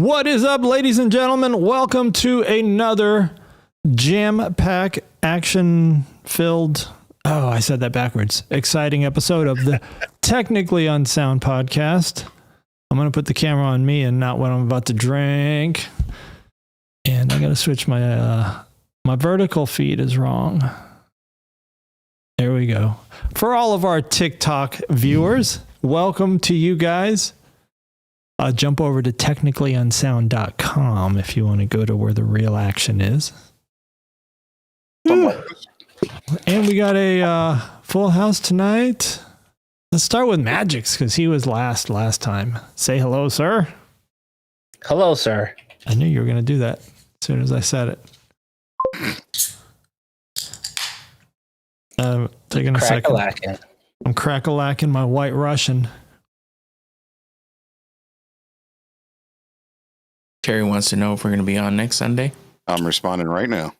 What is up, ladies and gentlemen? Welcome to another jam-pack, action-filled, I said that backwards, exciting episode of the Technically Unsound Podcast. I'm going to put the camera on me and not what I'm about to drink. And I got to switch my vertical feed is wrong. There we go. For all of our TikTok viewers, welcome to you guys. Jump over to technicallyunsound.com if you want to go to where the real action is. And we got a full house tonight. Let's start with Magix because he was last time. Say hello, sir. Hello, sir. I knew you were going to do that as soon as I said it. Taking a second. I'm crack-a-lacking my white Russian. Carrie wants to know if we're going to be on next Sunday. I'm responding right now.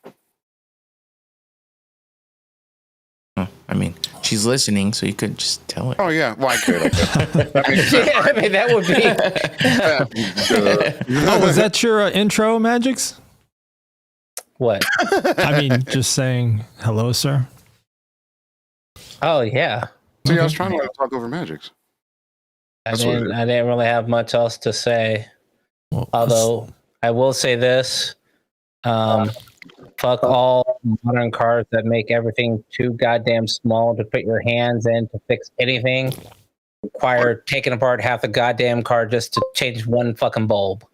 Oh, I mean, she's listening, so you could just tell her. Oh, yeah. Well, I could. I mean, that would be. Oh, was that your intro, Magix? What? I mean, just saying hello, sir. Oh, yeah. See, I was trying to talk over Magix. I didn't really have much else to say. Well, although I will say this, fuck all modern cars that make everything too goddamn small to put your hands in to fix anything. Require taking apart half the goddamn car just to change one fucking bulb.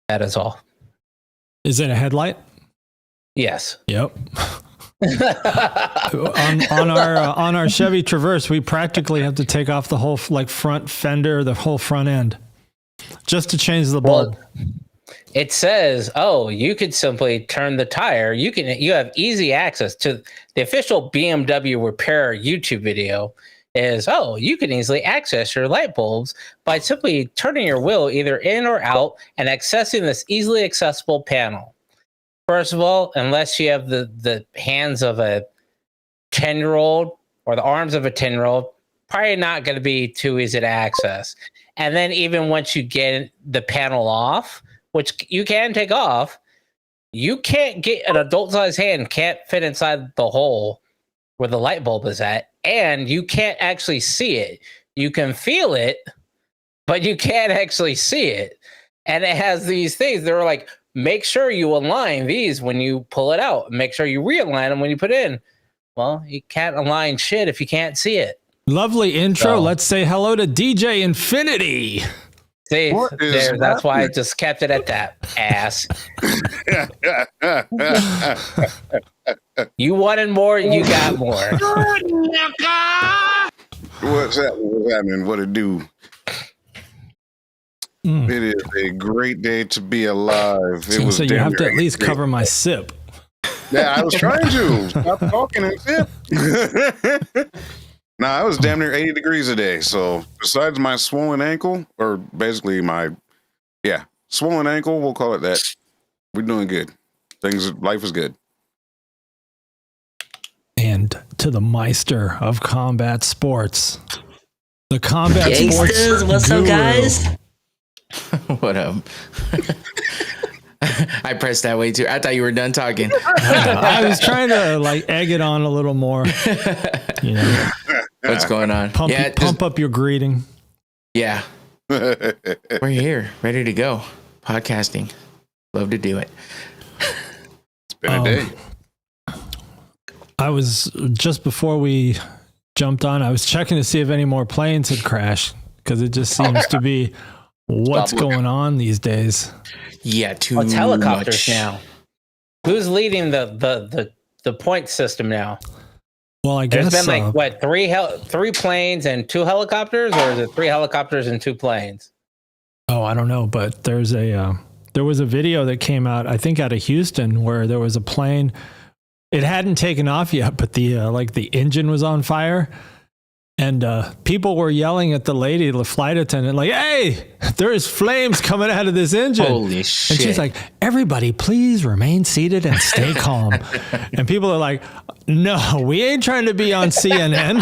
That is all. Is it a headlight? Yes. Yep. on our Chevy Traverse, we practically have to take off the whole front fender, the whole front end, just to change the bulb. Well, it says, you could simply turn the tire. You have easy access to the official BMW repair YouTube video. You can easily access your light bulbs by simply turning your wheel either in or out and accessing this easily accessible panel. First of all, unless you have the hands of a 10-year-old or the arms of a 10-year-old, probably not going to be too easy to access. And then even once you get the panel off, which you can take off, you can't get an adult-sized hand can't fit inside the hole where the light bulb is at, and you can't actually see it. You can feel it, but you can't actually see it. And it has these things that are like, make sure you align these when you pull it out. Make sure you realign them when you put it in. Well, you can't align shit if you can't see it. Lovely intro. So, let's say hello to DJ Infinity. See, that's why I just kept it at that, ass. You wanted more, you got more. What's happening? What it do? It is a great day to be alive. So you have to at least cover my sip. Yeah, I was trying to. Stop talking and sip. Nah, it was damn near 80 degrees a day. So besides my swollen ankle, or basically swollen ankle, we'll call it that. We're doing good. Life is good. And to the Meister of combat sports, the combat Gangsters, sports what's guru. up, guys? What up? I pressed that way too. I thought you were done talking. I was trying to egg it on a little more. You know, what's going on? Pump up your greeting. Yeah, we're here, ready to go. Podcasting, love to do it. It's been a day. I was just before we jumped on. I was checking to see if any more planes had crashed because it just seems to be. What's going on these days? Yeah, it's helicopters now. Who's leading the point system now? Well, I guess there's been three planes and 2 helicopters, or is it 3 helicopters and 2 planes? Oh, I don't know, but there was a video that came out, I think, out of Houston, where there was a plane. It hadn't taken off yet, but the engine was on fire. And people were yelling at the flight attendant, like, hey, there's flames coming out of this engine. Holy shit. And she's like, everybody, please remain seated and stay calm. And people are like, no, we ain't trying to be on CNN.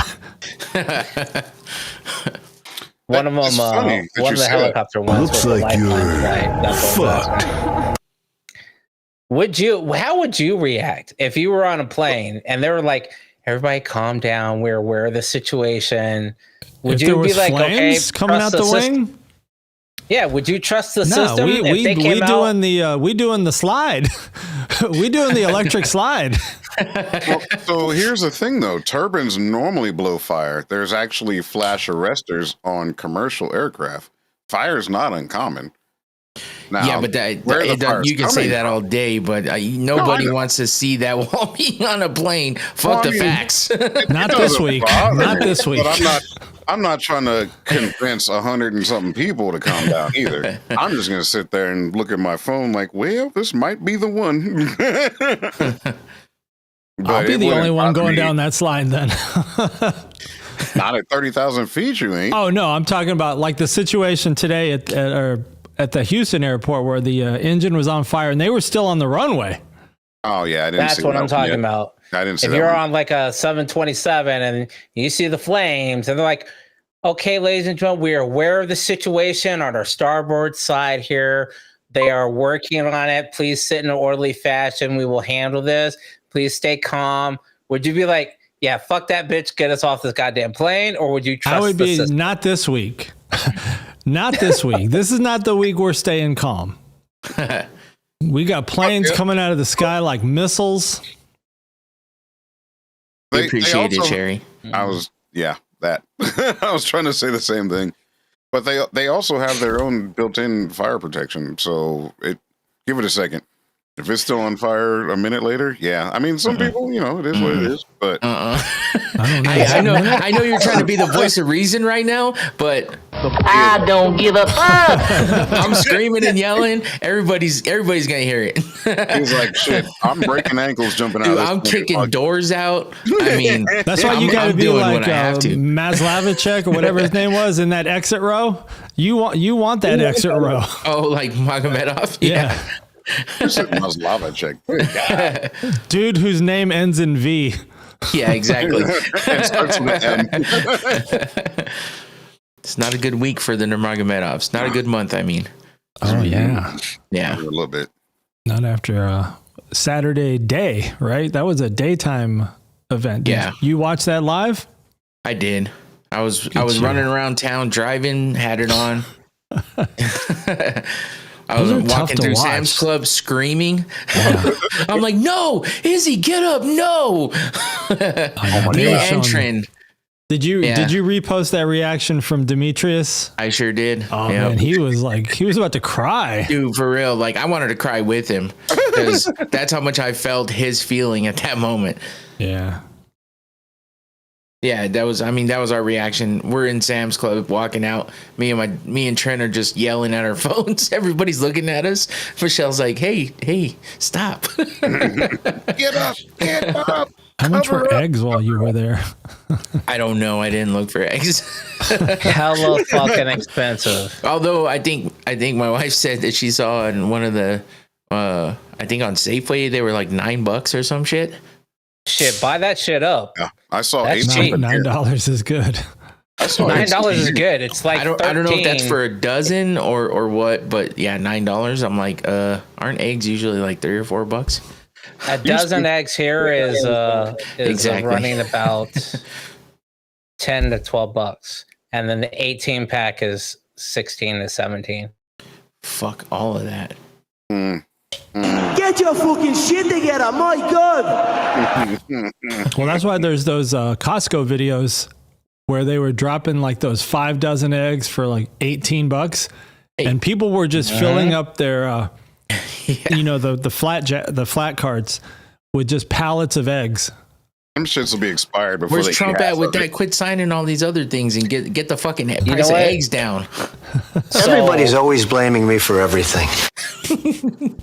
One of them, It's funny that one you of the say that. helicopter ones Looks was a like lifeline you're flight. That's what it was. How would you react if you were on a plane and they were like, everybody calm down, we're aware of the situation? Would If you there be was like, okay, flames coming out trust the system? wing? Yeah, would you trust the No, system if they came out? we doing the slide. We doing the electric slide. Well, so here's the thing, though. Turbines normally blow fire. There's actually flash arresters on commercial aircraft. Fire's not uncommon. Now, Yeah, but you can say that all day, but nobody wants to see that while being on a plane. Fuck the facts. Not this week. Not this week. But I'm not trying to convince 100 and something people to calm down either. I'm just gonna sit there and look at my phone like, well, this might be the one. I'll be the only one going down that slide then. Not at 30,000 feet, you ain't. Oh no, I'm talking about like the situation today at the Houston airport where the engine was on fire and they were still on the runway. Oh yeah, I didn't. That's what I'm talking about. I didn't see if that you're one. on like a 727 and you see the flames and they're like, okay, ladies and gentlemen, we are aware of the situation on our starboard side here. They are working on it. Please sit in an orderly fashion. We will handle this. Please stay calm. Would you be like, yeah, fuck that bitch, get us off this goddamn plane? Or would you trust I would the be system? not this week. Not this week. This is not the week we're staying calm. We got planes coming out of the sky like missiles. We appreciate it, also- Cherry. I was that. I was trying to say the same thing, but they also have their own built-in fire protection. So give it a second. If it's still on fire a minute later, yeah. I mean, some people, it is what it is. But I know you're trying to be the voice of reason right now, but I don't give a fuck. I'm screaming and yelling. Everybody's gonna hear it. he's like, shit, I'm breaking ankles jumping out. Dude, of this I'm thing. kicking doors out. I mean, That's why you got to I'm be doing like what I have to. Maslavicek or whatever his name was in that exit row. You want that exit row. Oh, like Magomedov? Yeah. Must lava check. Good God. Dude whose name ends in V. Yeah, exactly. It starts with an M. It's not a good week for the Nurmagomedovs. Not a good month, I mean. Oh yeah. Yeah. A little bit. Not after Saturday day, right? That was a daytime event. Yeah. You watch that live? I did. I was you. running around town driving, had it on. I was Those are tough walking to through watch. Sam's Club screaming. I'm like, no, Izzy, get up, no. Me and Trent. Did you repost that reaction from Demetrius? I sure did. Oh Yep. man, he was about to cry. Dude, for real. Like, I wanted to cry with him because that's how much I felt his feeling at that moment. Yeah. Yeah, that was our reaction. We're in Sam's Club walking out. Me and Trent are just yelling at our phones. Everybody's looking at us. Michelle's like, hey, stop. Get up. How much were eggs while you were there? I don't know. I didn't look for eggs. Hella fucking expensive. Although I think my wife said that she saw in one of the I think on Safeway they were like $9 or some shit. Shit, buy that shit up. Yeah, I saw That's $8 cheap. $9 is good. I saw $9 is good. It's like I don't know if that's 13. for a dozen or what, but yeah, $9. I'm like, aren't eggs usually like $3 or $4? A dozen eggs here is Exactly. running about $10 to $12, and then the 18 pack is 16 to 17. Fuck all of that. Get your fucking shit together, my God. Well, that's why there's those Costco videos where they were dropping like those 5 dozen eggs for like $18, and people were just filling up their, the flat carts with just pallets of eggs. Them shits will be expired before Where's they Trump eat at half with of it. that? Quit signing all these other things and get the fucking price of what? eggs down. Everybody's always blaming me for everything.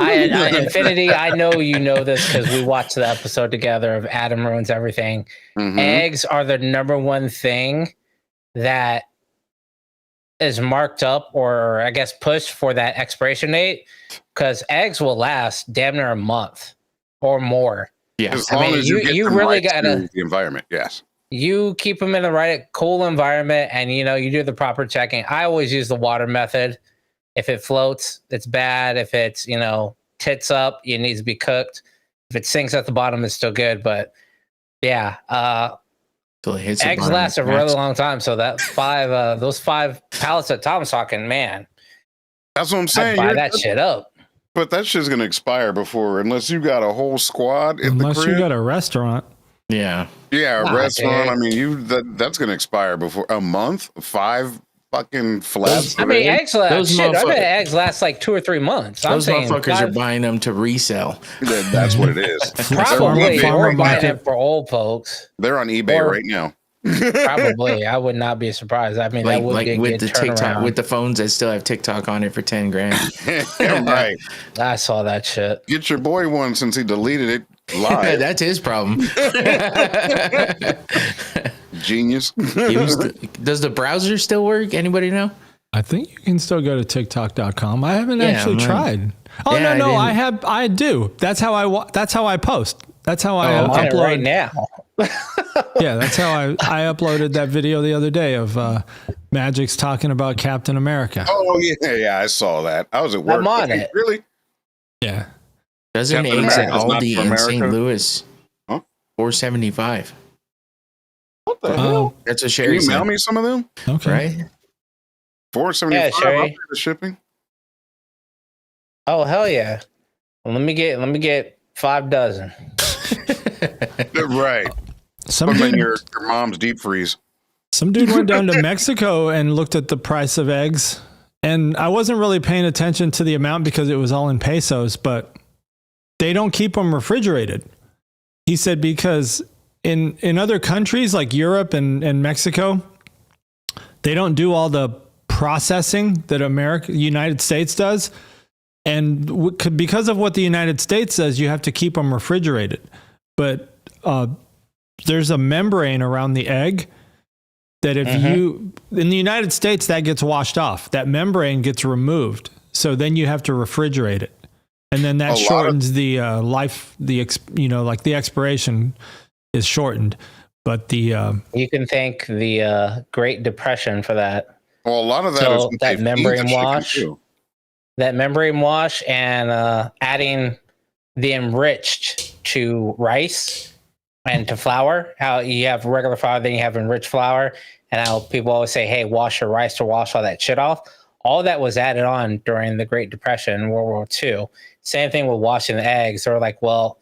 Infinity, I know you know this because we watched the episode together of Adam Ruins Everything. Mhm. Eggs are the number one thing that is marked up, or I guess pushed for that expiration date, because eggs will last damn near a month or more. Yeah. As I long mean, as you get you them really right gotta- to the environment. Yes. you keep them in the right cool environment, and you do the proper checking. I always use the water method. If it floats, it's bad. If it's tits up, it needs to be cooked. If it sinks at the bottom, it's still good. But yeah, eggs last a really long time. So that those 5 pallets that Tom's talking, man, that's what I'm saying. I'd buy that shit up. But that shit's gonna expire before, unless you got a whole squad in unless the crib. you got a restaurant. Yeah, a restaurant. Dude. I mean, that's gonna expire before a month. 5 fucking flats. I mean, eggs last. Shit, I bet eggs last like 2 or 3 months. Those motherfuckers are buying them to resell. That's what it is. Probably, or buying it for old folks. They're on eBay right now. Probably, I would not be surprised. I mean, that would be a with good the TikTok, turnaround. with the phones that still have TikTok on it for $10,000. Right. I saw that shit. Get your boy one since he deleted it live. That's his problem. Genius. Does the browser still work? Anybody know? I think you can still go to TikTok.com. I haven't actually tried. Oh no, I do. That's how I post. That's how I upload right now. Yeah, that's how I uploaded that video the other day of Magic's talking about Captain America. Oh yeah, I saw that. I was at work. I'm on it. Really? Yeah. Doesn't Captain eggs at America's not Aldi for in St. America? Louis? Huh? $4.75. What the hell? That's a Can Sherry. you mail me some of them? Okay. Right? $4.75. Yeah, Sherry. The shipping. Oh hell yeah! Well, let me get 5 dozen. Right. Some Put them in dude, your mom's deep freeze. some dude went down to Mexico and looked at the price of eggs. And I wasn't really paying attention to the amount because it was all in pesos, but they don't keep them refrigerated. He said because in other countries like Europe and Mexico, they don't do all the processing that United States does. And because of what the United States does, you have to keep them refrigerated. But there's a membrane around the egg that if you, in the United States, that gets washed off. That membrane gets removed. So then you have to refrigerate it. And then that shortens the life, the expiration is shortened. But the... you can thank the Great Depression for that. Well, a lot of that is that membrane wash. That membrane wash and adding the enriched to rice and to flour. How you have regular flour, then you have enriched flour, and how people always say, "Hey, wash your rice to wash all that shit off." All that was added on during the Great Depression and World War II. Same thing with washing the eggs. They were like, "Well,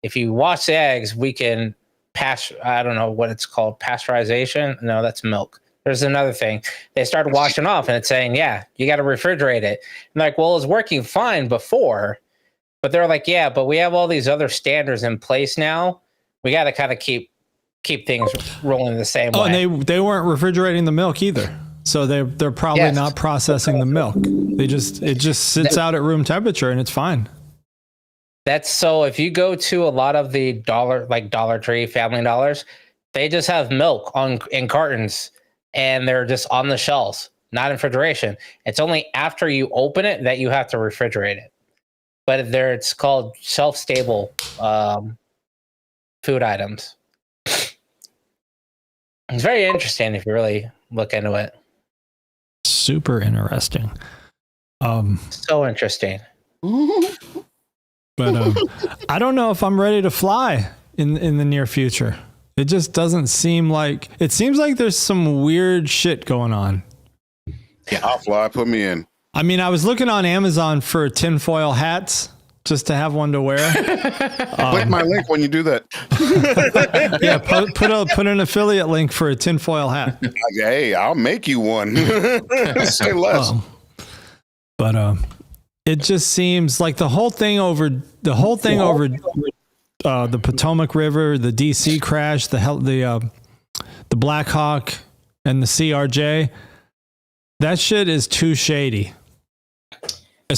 if you wash the eggs, we can I don't know what it's called, pasteurization. No, that's milk." There's another thing. They started washing off, and it's saying, "Yeah, you got to refrigerate it." And like, well, it was working fine before, but they're like, "Yeah, but we have all these other standards in place now. We got to kind of keep things rolling the same way." And they weren't refrigerating the milk either, so they're probably not processing the milk. It just sits out at room temperature, and it's fine. That's so. If you go to a lot of the Dollar Tree, Family Dollars, they just have milk in cartons. And they're just on the shelves, not in refrigeration. It's only after you open it that you have to refrigerate it. But it's called shelf-stable food items. It's very interesting if you really look into it. Super interesting. So interesting. But I don't know if I'm ready to fly in the near future. It just doesn't seem like... It seems like there's some weird shit going on. Yeah, I'll fly. Put me in. I mean, I was looking on Amazon for tinfoil hats just to have one to wear. Click my link when you do that. Yeah, put an affiliate link for a tinfoil hat. Hey, I'll make you one. Say less. But it just seems like the whole thing over the Potomac River, the DC crash, the Black Hawk, and the CRJ. That shit is too shady.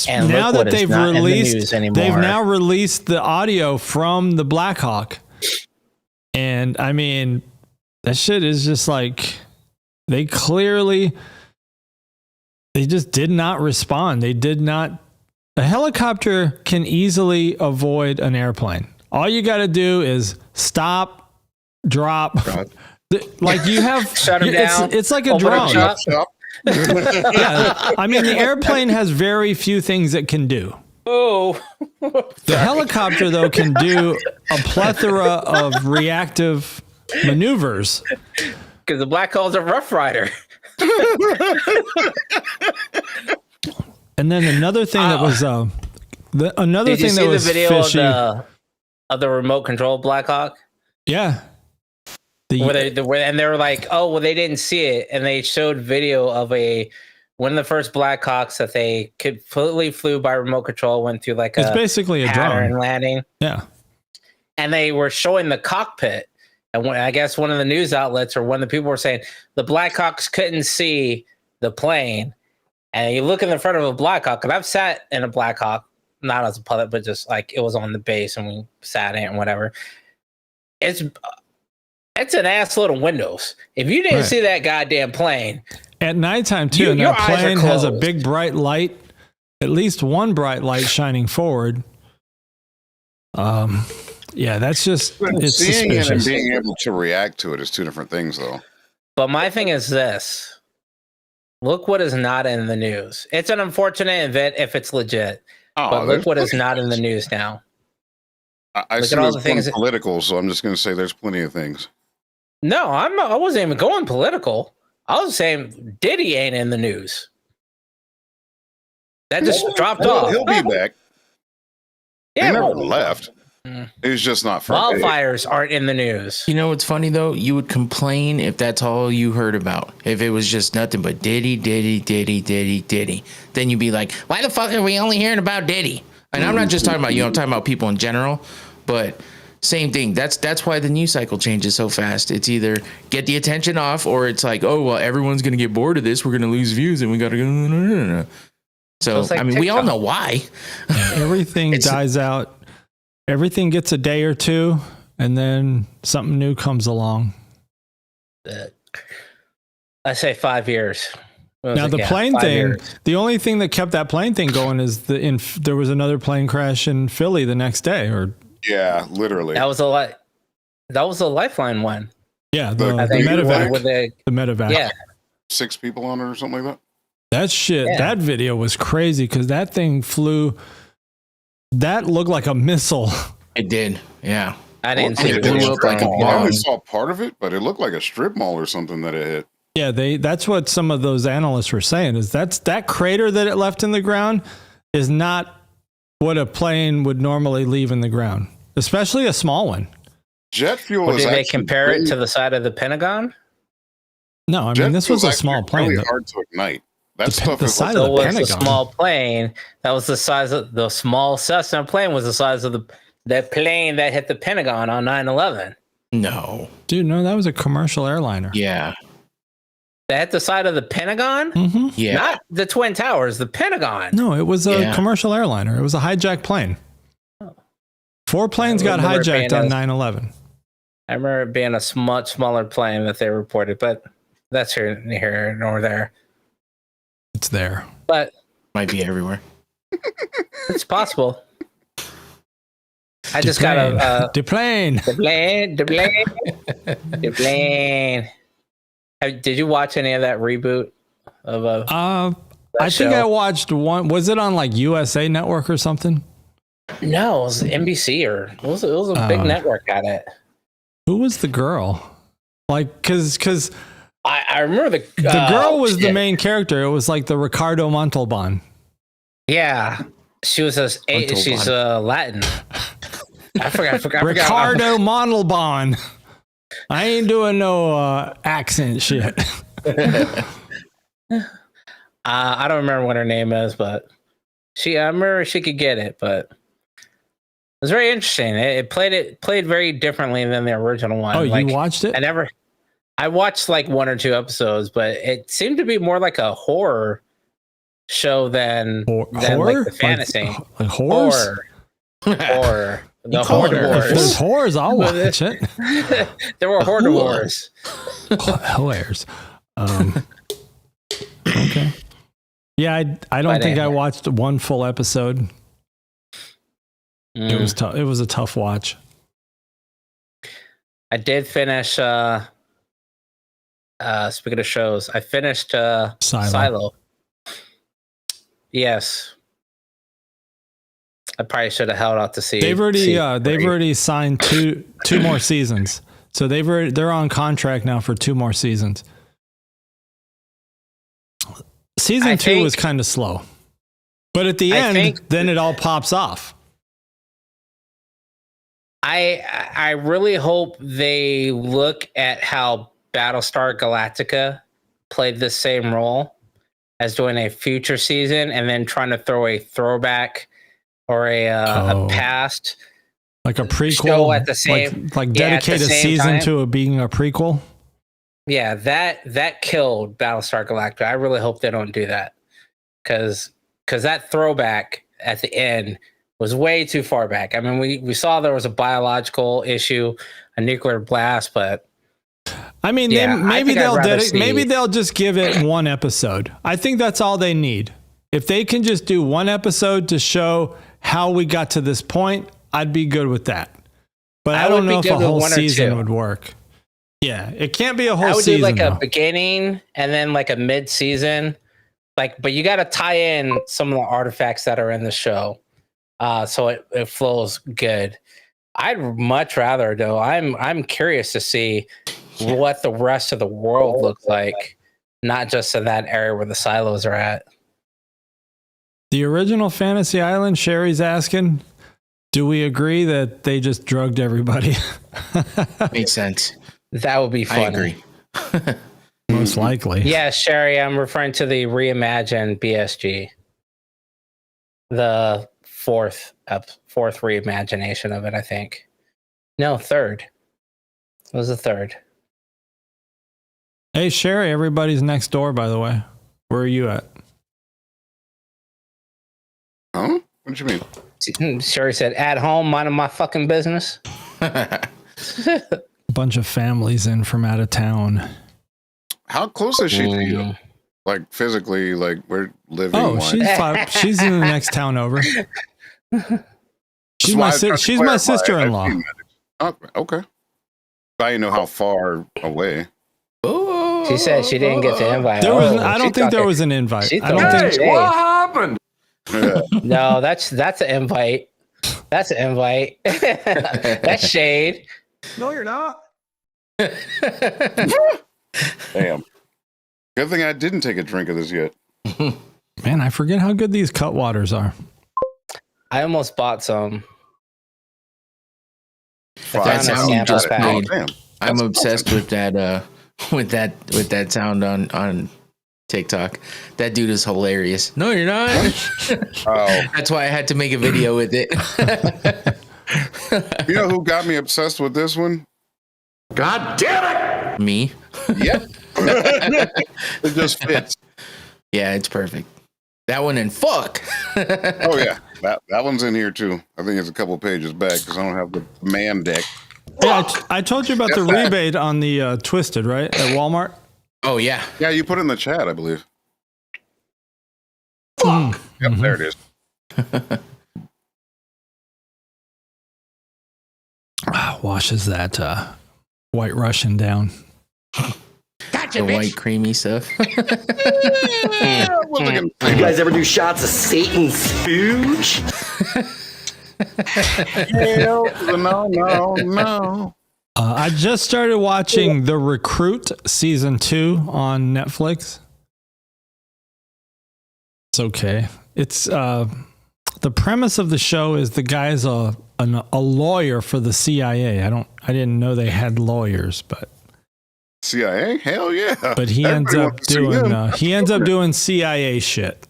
And now that they've now released the audio from the Black Hawk, and I mean, that shit is just like they just did not respond. They did not. A helicopter can easily avoid an airplane. All you got to do is stop, drop, Like you have, Shut 'em down. It's like a Open up drone. shop. Yeah, I mean the airplane has very few things it can do. Oh, The helicopter though can do a plethora of reactive maneuvers. because the Black Hole's a Rough Rider. And then another thing that was another Did you thing see that was the video fishy. of the remote control Black Hawk? Yeah. Where they were like, oh, well, they didn't see it, and they showed video of one of the first Black Hawks that they completely flew by remote control, went through like it's basically a pattern drone. landing. Yeah. And they were showing the cockpit, and I guess one of the news outlets or one of the people were saying the Black Hawks couldn't see the plane, and you look in the front of a Black Hawk, and I've sat in a Black Hawk, not as a pilot, but just like it was on the base and we sat in it and whatever. It's an ass little windows. If you didn't see that goddamn plane At nighttime too, and your that eyes are plane has a closed. big bright light, at least one bright light shining forward. Yeah, that's just it's Seeing it and suspicious. being able to react to it is two different things, though. But my thing is this. Look what is not in the news. It's an unfortunate event if it's legit. But look what is not in the news now. I look see at all it's the things that- political, so I'm just going to say there's plenty of things. No, I wasn't even going political. I was saying Diddy ain't in the news. That just dropped off. He'll be back. He Yeah, never well, left. It's just not for wildfires aren't in the news. You know what's funny though? You would complain if that's all you heard about. If it was just nothing but Diddy. Then you'd be like, why the fuck are we only hearing about Diddy? And I'm not just talking about you, I'm talking about people in general. But same thing. That's why the news cycle changes so fast. It's either get the attention off or it's like, oh, well, everyone's going to get bored of this. We're going to lose views and we got to go. No. So, it's like I mean, we all TikTok. know why. Everything dies out. Everything gets a day or two, and then something new comes along. I say 5 years. What was Now it? the Yeah, plane 5 thing, years. the only thing that kept that plane thing going is there was another plane crash in Philly the next day, or Yeah, literally. That was a Lifeline one. yeah, The- the I think medevac, with the the medevac. yeah. 6 people on it or something like that. That shit, Yeah. that video was crazy because that thing flew. That looked like a missile. It did. Yeah. I didn't And see it the blew video. up like a I bomb. only saw part of it, but it looked like a strip mall or something that it hit. Yeah, that's what some of those analysts were saying is that crater that it left in the ground is not what a plane would normally leave in the ground, especially a small one. Jet fuel Well, is did they actually compare it really- to the side of the Pentagon? No, I jet mean this was fuel's a small actually plane. Really hard to ignite. That The- stuff the is side like, of So the was Pentagon. the small plane that was the size of the small Cessna plane was the size of the plane that hit the Pentagon on 9/11. No. Dude, no, that was a commercial airliner. Yeah. That hit the side of the Pentagon? Mm-hmm. Yeah. Not the Twin Towers, the Pentagon. No, it was a Yeah. commercial airliner. It was a hijacked plane. 4 planes I got remember it hijacked being on a- 9/11. I remember it being a much smaller plane that they reported, but that's here nor there. It's there. But Might be everywhere. it's possible. I just got a Deplane. the plane. Did you watch any of that reboot of I think show? I watched one. Was it on like USA Network or something? No, it was NBC or it was a big network at it. Who was the girl? Like, because I remember the girl was the shit. main character. It was like the Ricardo Montalban. Yeah, she was she's Latin. I forgot. Ricardo Montalban. I ain't doing no accent shit. I don't remember what her name is, but I remember she could get it, but it was very interesting. It played very differently than the original one. Oh, Like, you watched it? I watched like 1 or 2 episodes, but it seemed to be more like a horror show than like the fantasy. Like horrors? Horror. The You call Horde it If there's Wars. horrors, I'll watch it. There were Horde Wars. Hilarious. Okay. Yeah, I don't But think I anyway. watched one full episode. It was tough. It was a tough watch. I did finish speaking of shows, I finished Silo. Yes. I probably should have held out to see. They've already signed two more seasons. So they're on contract now for 2 more seasons. Season 2 was kind of slow. But at the end, then it all pops off. I really hope they look at how Battlestar Galactica played the same role as doing a future season and then trying to throw a throwback or a past, like a prequel show at the same, like dedicate a season time to it being a prequel. Yeah, that killed Battlestar Galactica. I really hope they don't do that because that throwback at the end was way too far back. I mean, we saw there was a biological issue, a nuclear blast, but I mean, maybe they'll just give it 1 episode. I think that's all they need. If they can just do 1 episode to show how we got to this point, I'd be good with that. But I don't know if a whole season would work. Yeah, it can't be a whole season. I would do like a beginning and then like a mid-season. But you got to tie in some of the artifacts that are in the show, so it flows good. I'd much rather, though. I'm curious to see what the rest of the world looks like, not just in that area where the silos are at. The original Fantasy Island, Sherry's asking, do we agree that they just drugged everybody? Makes sense. That would be funny. I agree. Most likely. Yeah, Sherry, I'm referring to the reimagined BSG. The fourth reimagination of it, I think. No, third. It was the third. Hey, Sherry, everybody's next door, by the way. Where are you at? Huh? What do you mean? Sherry said, at home, minding my fucking business. Bunch of families in from out of town. How close is she to you? Like physically, like we're living. Oh, she's in the next town over. She's my sister-in-law. Oh, okay. I didn't know how far away. Oh, she said she didn't get the invite. I don't think there was an invite. I don't think. What happened? No, that's an invite. That's an invite. That's shade. No, you're not. Damn. Good thing I didn't take a drink of this yet. Man, I forget how good these Cutwaters are. I almost bought some. That sound you just made. I'm obsessed with that. With that sound on TikTok. That dude is hilarious. No, you're not. Oh. That's why I had to make a video with it. You know who got me obsessed with this one? God damn it! Me. Yep. It just fits. Yeah, it's perfect. That one and fuck. Oh yeah, that one's in here too. I think it's a couple pages back because I don't have the man deck. Yeah, I told you about the rebate on the Twisted, right? At Walmart. Oh yeah. Yeah, you put it in the chat, I believe. Yep, there it is. Washes that White Russian down. Gotcha, the white creamy stuff. You guys ever do shots of Satan's spooge? No. I just started watching The Recruit Season 2 on Netflix. It's okay. It's the premise of the show is the guy's a lawyer for the CIA. I didn't know they had lawyers, but CIA? Hell yeah. But he ends up doing CIA shit.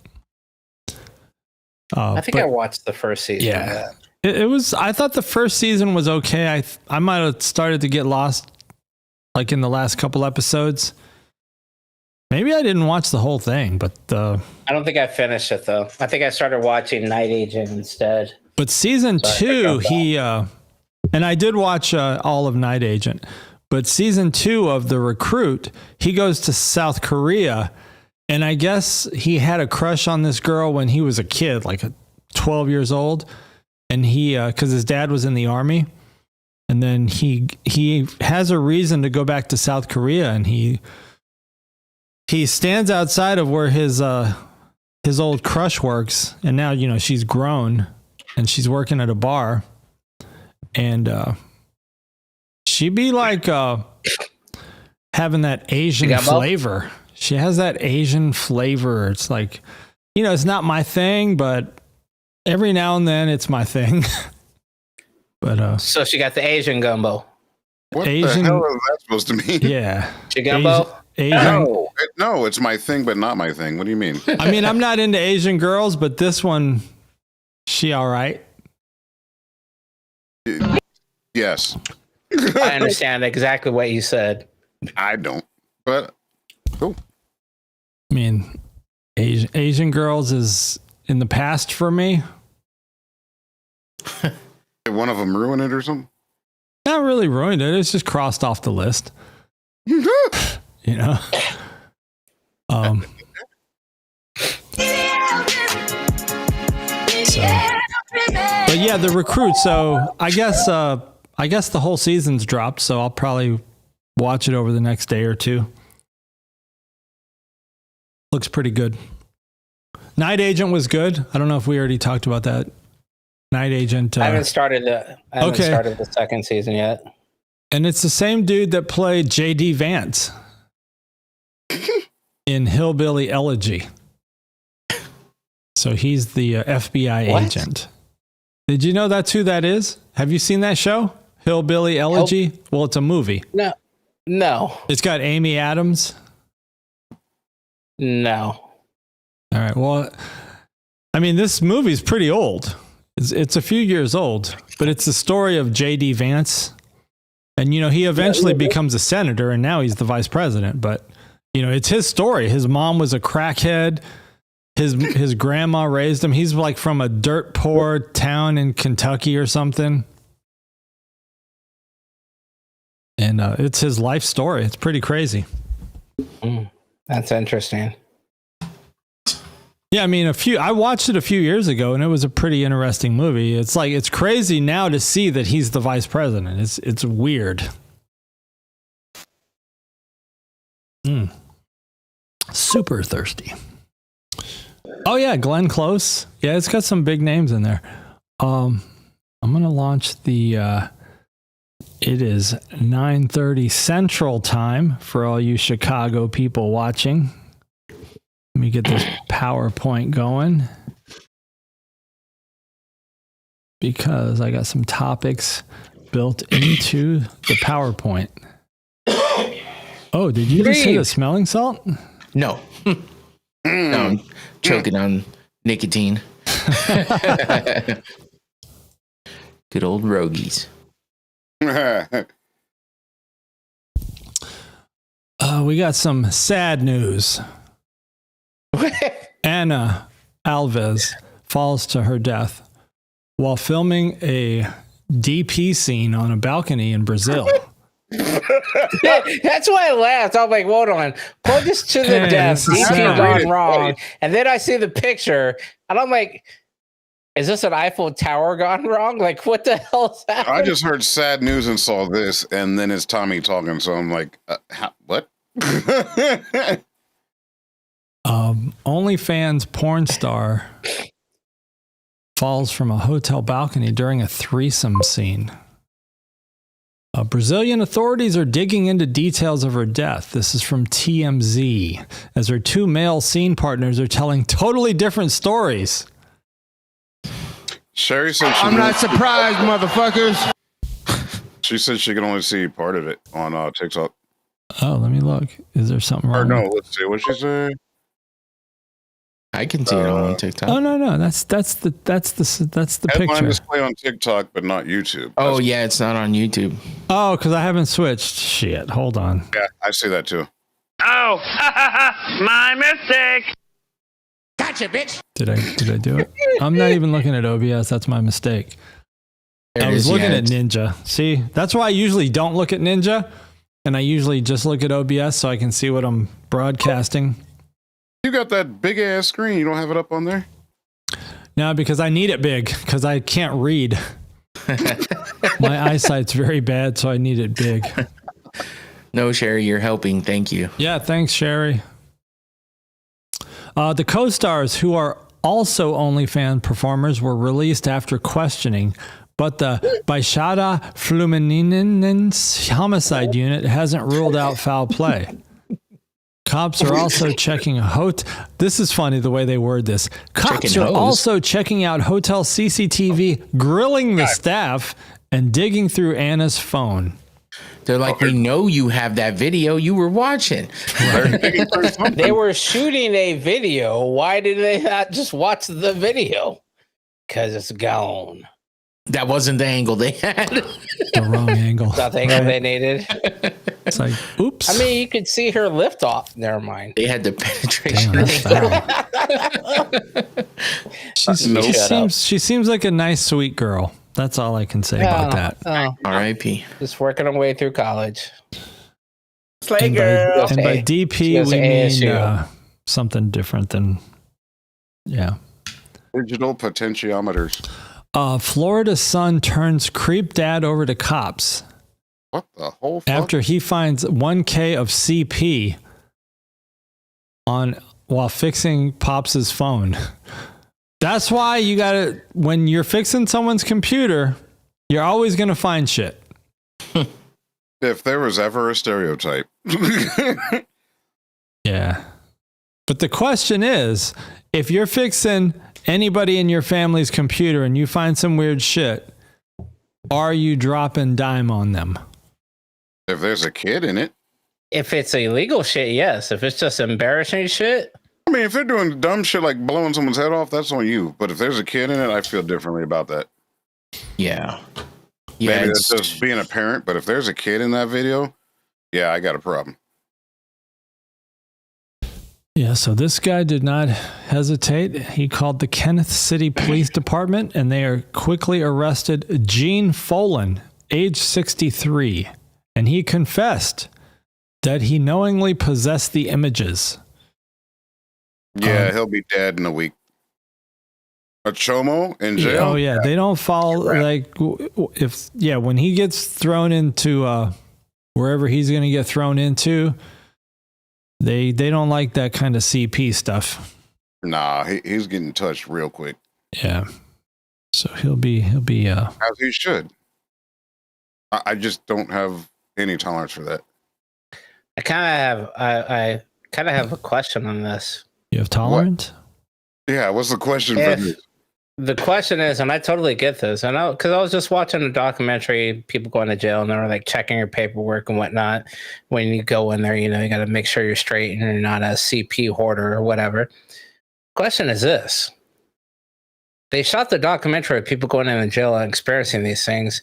I think I watched the first season. Yeah. It was. I thought the first season was okay. I might have started to get lost, like in the last couple episodes. Maybe I didn't watch the whole thing, but I don't think I finished it though. I think I started watching Night Agent instead. But season 2, he and I did watch all of Night Agent. But season 2 of The Recruit, he goes to South Korea, and I guess he had a crush on this girl when he was a kid, like 12 years old. And he, because his dad was in the army, and then he has a reason to go back to South Korea, and he he stands outside of where his old crush works, and now she's grown and she's working at a bar, and she be like having that Asian flavor. She has that Asian flavor. It's like, it's not my thing, but every now and then it's my thing. But so she got the Asian gumbo. What the hell is that supposed to mean? Yeah. Gumbo? Asian. No, it's my thing, but not my thing. What do you mean? I mean, I'm not into Asian girls, but this one, she all right. Yes. I understand exactly what you said. I don't, but cool. I mean, Asian girls is in the past for me. Did one of them ruin it or something? Not really ruined it. It's just crossed off the list. But yeah, the recruit. So I guess the whole season's dropped. So I'll probably watch it over the next day or two. Looks pretty good. Night Agent was good. I don't know if we already talked about that. Night Agent. I haven't started the second season yet. And it's the same dude that played J.D. Vance in Hillbilly Elegy. So he's the FBI agent. Did you know that's who that is? Have you seen that show? Hillbilly Elegy? Well, it's a movie. No. It's got Amy Adams. No. All right. Well, I mean, this movie's pretty old. It's a few years old, but it's the story of J.D. Vance. And, he eventually becomes a senator, and now he's the vice president. But, it's his story. His mom was a crackhead. His grandma raised him. He's like from a dirt poor town in Kentucky or something. And it's his life story. It's pretty crazy. That's interesting. Yeah, I mean, I watched it a few years ago, and it was a pretty interesting movie. It's like, it's crazy now to see that he's the vice president. It's weird. Super thirsty. Oh yeah, Glenn Close. Yeah, it's got some big names in there. I'm gonna launch the. It is 9:30 Central Time for all you Chicago people watching. Let me get this PowerPoint going because I got some topics built into the PowerPoint. Oh, did you just say the smelling salt? No. No, I'm choking on nicotine. Good old Rogies. We got some sad news. Anna Alves falls to her death while filming a DP scene on a balcony in Brazil. That's why I laughed. I'm like, hold on. Put this to the death. DP gone wrong. And then I see the picture, and I'm like, is this an Eiffel Tower gone wrong? Like, what the hell is happening? I just heard sad news and saw this, and then it's Tommy talking, so I'm like, what? OnlyFans porn star falls from a hotel balcony during a threesome scene. Brazilian authorities are digging into details of her death. This is from TMZ, as her two male scene partners are telling totally different stories. Sherry said I'm not surprised, motherfuckers. She said she could only see part of it on TikTok. Oh, let me look. Is there something wrong? Or no, let's see. What'd she say? I can see it on TikTok. Oh no, that's the Headline picture. display on TikTok, but not YouTube. Oh yeah, it's not on YouTube. Oh, because I haven't switched. Shit, hold on. Yeah, I see that too. Oh, my mistake. Gotcha, bitch. Did I do it? I'm not even looking at OBS. That's my mistake. There I it was is, looking yeah, at Ninja. See, that's why I usually don't look at Ninja, and I usually just look at OBS so I can see what I'm broadcasting. You got that big ass screen. You don't have it up on there? No, because I need it big because I can't read. My eyesight's very bad, so I need it big. No, Sherry, you're helping. Thank you. Yeah, thanks, Sherry. The co-stars, who are also OnlyFans performers, were released after questioning, but the Baixada Fluminense homicide unit hasn't ruled out foul play. Cops are also checking a hotel. This is funny the way they word this. Cops are also checking out hotel CCTV, grilling the staff, and digging through Anna's phone. They're like, we know you have that video you were watching. They were shooting a video. Why did they not just watch the video? Because it's gone. That wasn't the angle they had. The wrong angle. Not the angle they needed. It's like, oops. I mean, you could see her lift off. Never mind. They had the penetration. Damn, she seems like a nice, sweet girl. That's all I can say about that. R.I.P. Just working her way through college. Slay girl. And by DP, we mean something different than, digital potentiometers. Florida son turns creep dad over to cops. What the whole fuck? After he finds 1K of CP while fixing Pops' phone. That's why you gotta, when you're fixing someone's computer, you're always gonna find shit. If there was ever a stereotype. Yeah. But the question is, if you're fixing anybody in your family's computer and you find some weird shit, are you dropping dime on them? If there's a kid in it. If it's illegal shit, yes. If it's just embarrassing shit. I mean, if they're doing dumb shit like blowing someone's head off, that's on you. But if there's a kid in it, I feel differently about that. Yeah. Maybe that's just being a parent, but if there's a kid in that video, yeah, I got a problem. Yeah, so this guy did not hesitate. He called the Kenneth City Police Department, and they are quickly arrested Gene Folan, age 63, and he confessed that he knowingly possessed the images. Yeah, he'll be dead in a week. A chomo in jail? Oh, yeah, they don't follow, like, when he gets thrown into wherever he's going to get thrown into, They don't like that kind of CP stuff. Nah, he's getting touched real quick. Yeah. So he'll be as he should. I just don't have any tolerance for that. I kind of have a question on this. You have tolerance? Yeah, what's the question for me? The question is, and I totally get this, I know, because I was just watching a documentary, people going to jail, and they were like checking your paperwork and whatnot. When you go in there, you got to make sure you're straight and you're not a CP hoarder or whatever. Question is this. They shot the documentary of people going into jail and experiencing these things.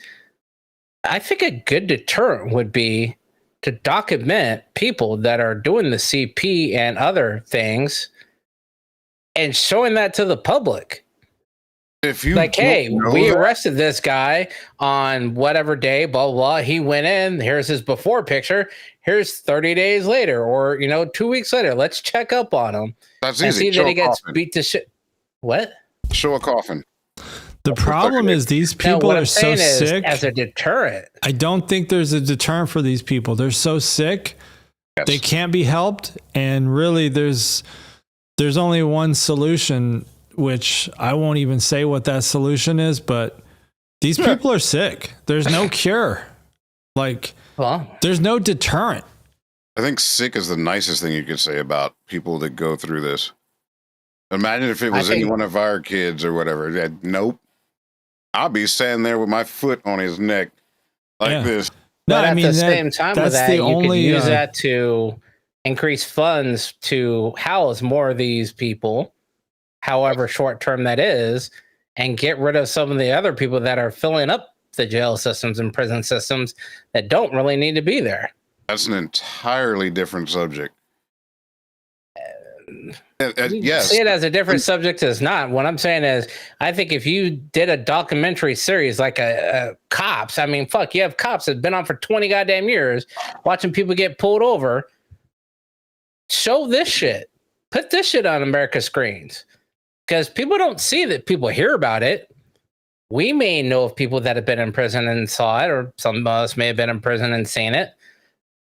I think a good deterrent would be to document people that are doing the CP and other things and showing that to the public. If you like, hey, we arrested this guy on whatever day, blah, blah, blah. He went in. Here's his before picture. Here's 30 days later or, 2 weeks later. Let's check up on him. That's and easy. See that he gets beat to shit. What? Show a coffin. The problem is these people are so sick. As a deterrent. I don't think there's a deterrent for these people. They're so sick. Yes. They can't be helped. And really, there's only one solution, which I won't even say what that solution is, but these people are sick. There's no cure. There's no deterrent. I think sick is the nicest thing you could say about people that go through this. Imagine if it was any one of our kids or whatever. Nope. I'll be standing there with my foot on his neck like this. But at the same time with that, you could use that to increase funds to house more of these people, however short term that is, and get rid of some of the other people that are filling up the jail systems and prison systems that don't really need to be there. That's an entirely different subject. Yes. See it as a different subject as not. What I'm saying is, I think if you did a documentary series like a cops, I mean, fuck, you have cops that have been on for 20 goddamn years watching people get pulled over. Show this shit. Put this shit on America's screens. Because people don't see that, people hear about it. We may know of people that have been in prison and saw it, or some of us may have been in prison and seen it.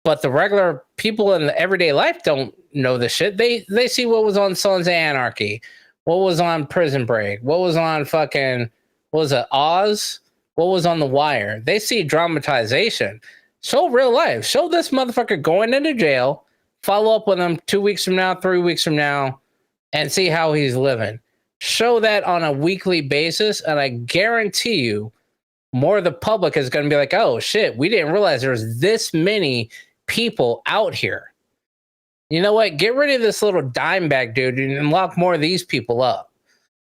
But the regular people in the everyday life don't know the shit. They see what was on Sons of Anarchy, what was on Prison Break, what was on fucking, what was it, Oz, what was on The Wire. They see dramatization. Show real life. Show this motherfucker going into jail. Follow up with him 2 weeks from now, 3 weeks from now, and see how he's living. Show that on a weekly basis, and I guarantee you more of the public is going to be like, oh shit, we didn't realize there's this many people out here. You know what? Get rid of this little dime bag dude and lock more of these people up,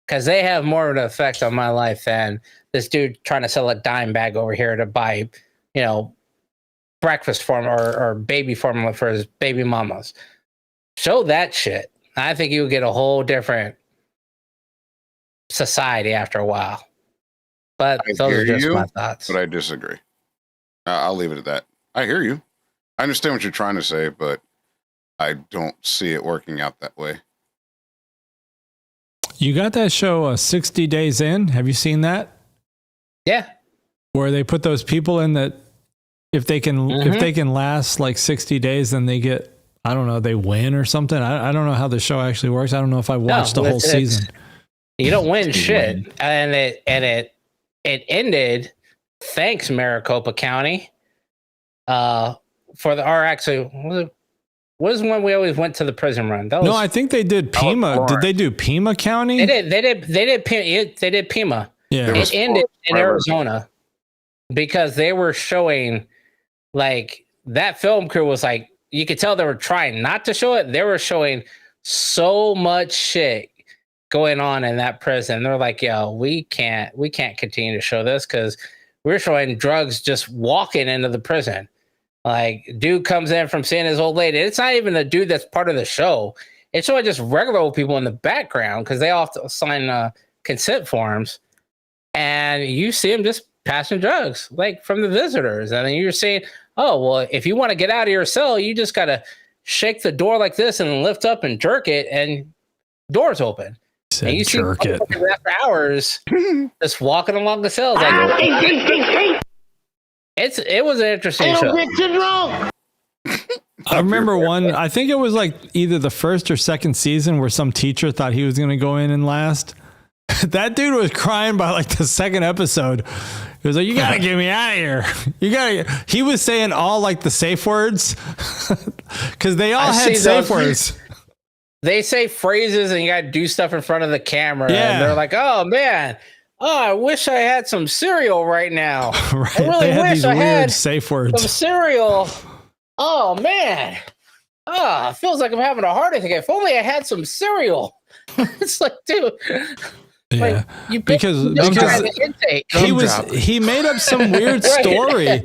because they have more of an effect on my life than this dude trying to sell a dime bag over here to buy, breakfast formula or baby formula for his baby mamas. Show that shit. I think you'll get a whole different society after a while. But those are just my thoughts. But I disagree. I'll leave it at that. I hear you. I understand what you're trying to say, but I don't see it working out that way. You got that show 60 Days In? Have you seen that? Yeah. Where they put those people in that if they can last like 60 days, then they get, I don't know, they win or something. I don't know how the show actually works. I don't know if I watched the whole season. You don't win shit. And it ended, thanks Maricopa County, what was the one we always went to the prison run? No, I think they did Pima. Did they do Pima County? They did Pima. Yeah. It ended in Arizona because they were showing, like, that film crew was like, you could tell they were trying not to show it. They were showing so much shit going on in that prison. They're like, yo, we can't continue to show this because we're showing drugs just walking into the prison. Like, dude comes in from seeing his old lady. It's not even the dude that's part of the show. It's showing just regular old people in the background because they all have to sign consent forms. And you see them just passing drugs, like from the visitors. And then you're saying, oh, well, if you want to get out of your cell, you just got to shake the door like this and lift up and jerk it, and doors open. And you see it after hours just walking along the cells. Like, it was an interesting show. I remember one, I think it was like either the first or second season where some teacher thought he was going to go in and last. That dude was crying by like the second episode. He was like, you got to get me out of here. He was saying all like the safe words because they all had safe words. They say phrases and you got to do stuff in front of the camera. Yeah. And they're like, oh man, I wish I had some cereal right now. Right. I really wish I had safe words. Some cereal. Oh man. It feels like I'm having a heart attack. If only I had some cereal. It's like, dude. Yeah, like, because he made up some weird story,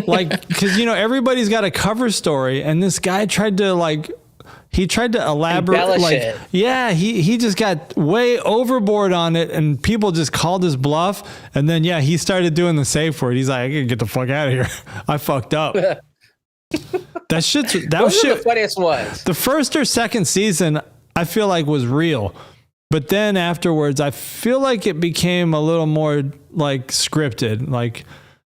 like, because everybody's got a cover story, and this guy tried to elaborate, like it. Yeah, he just got way overboard on it, and people just called his bluff, and then he started doing the safe word. He's like, I gotta get the fuck out of here. I fucked up. That was the funniest ones. The first or second season, I feel like was real. But then afterwards, I feel like it became a little more like scripted. Like,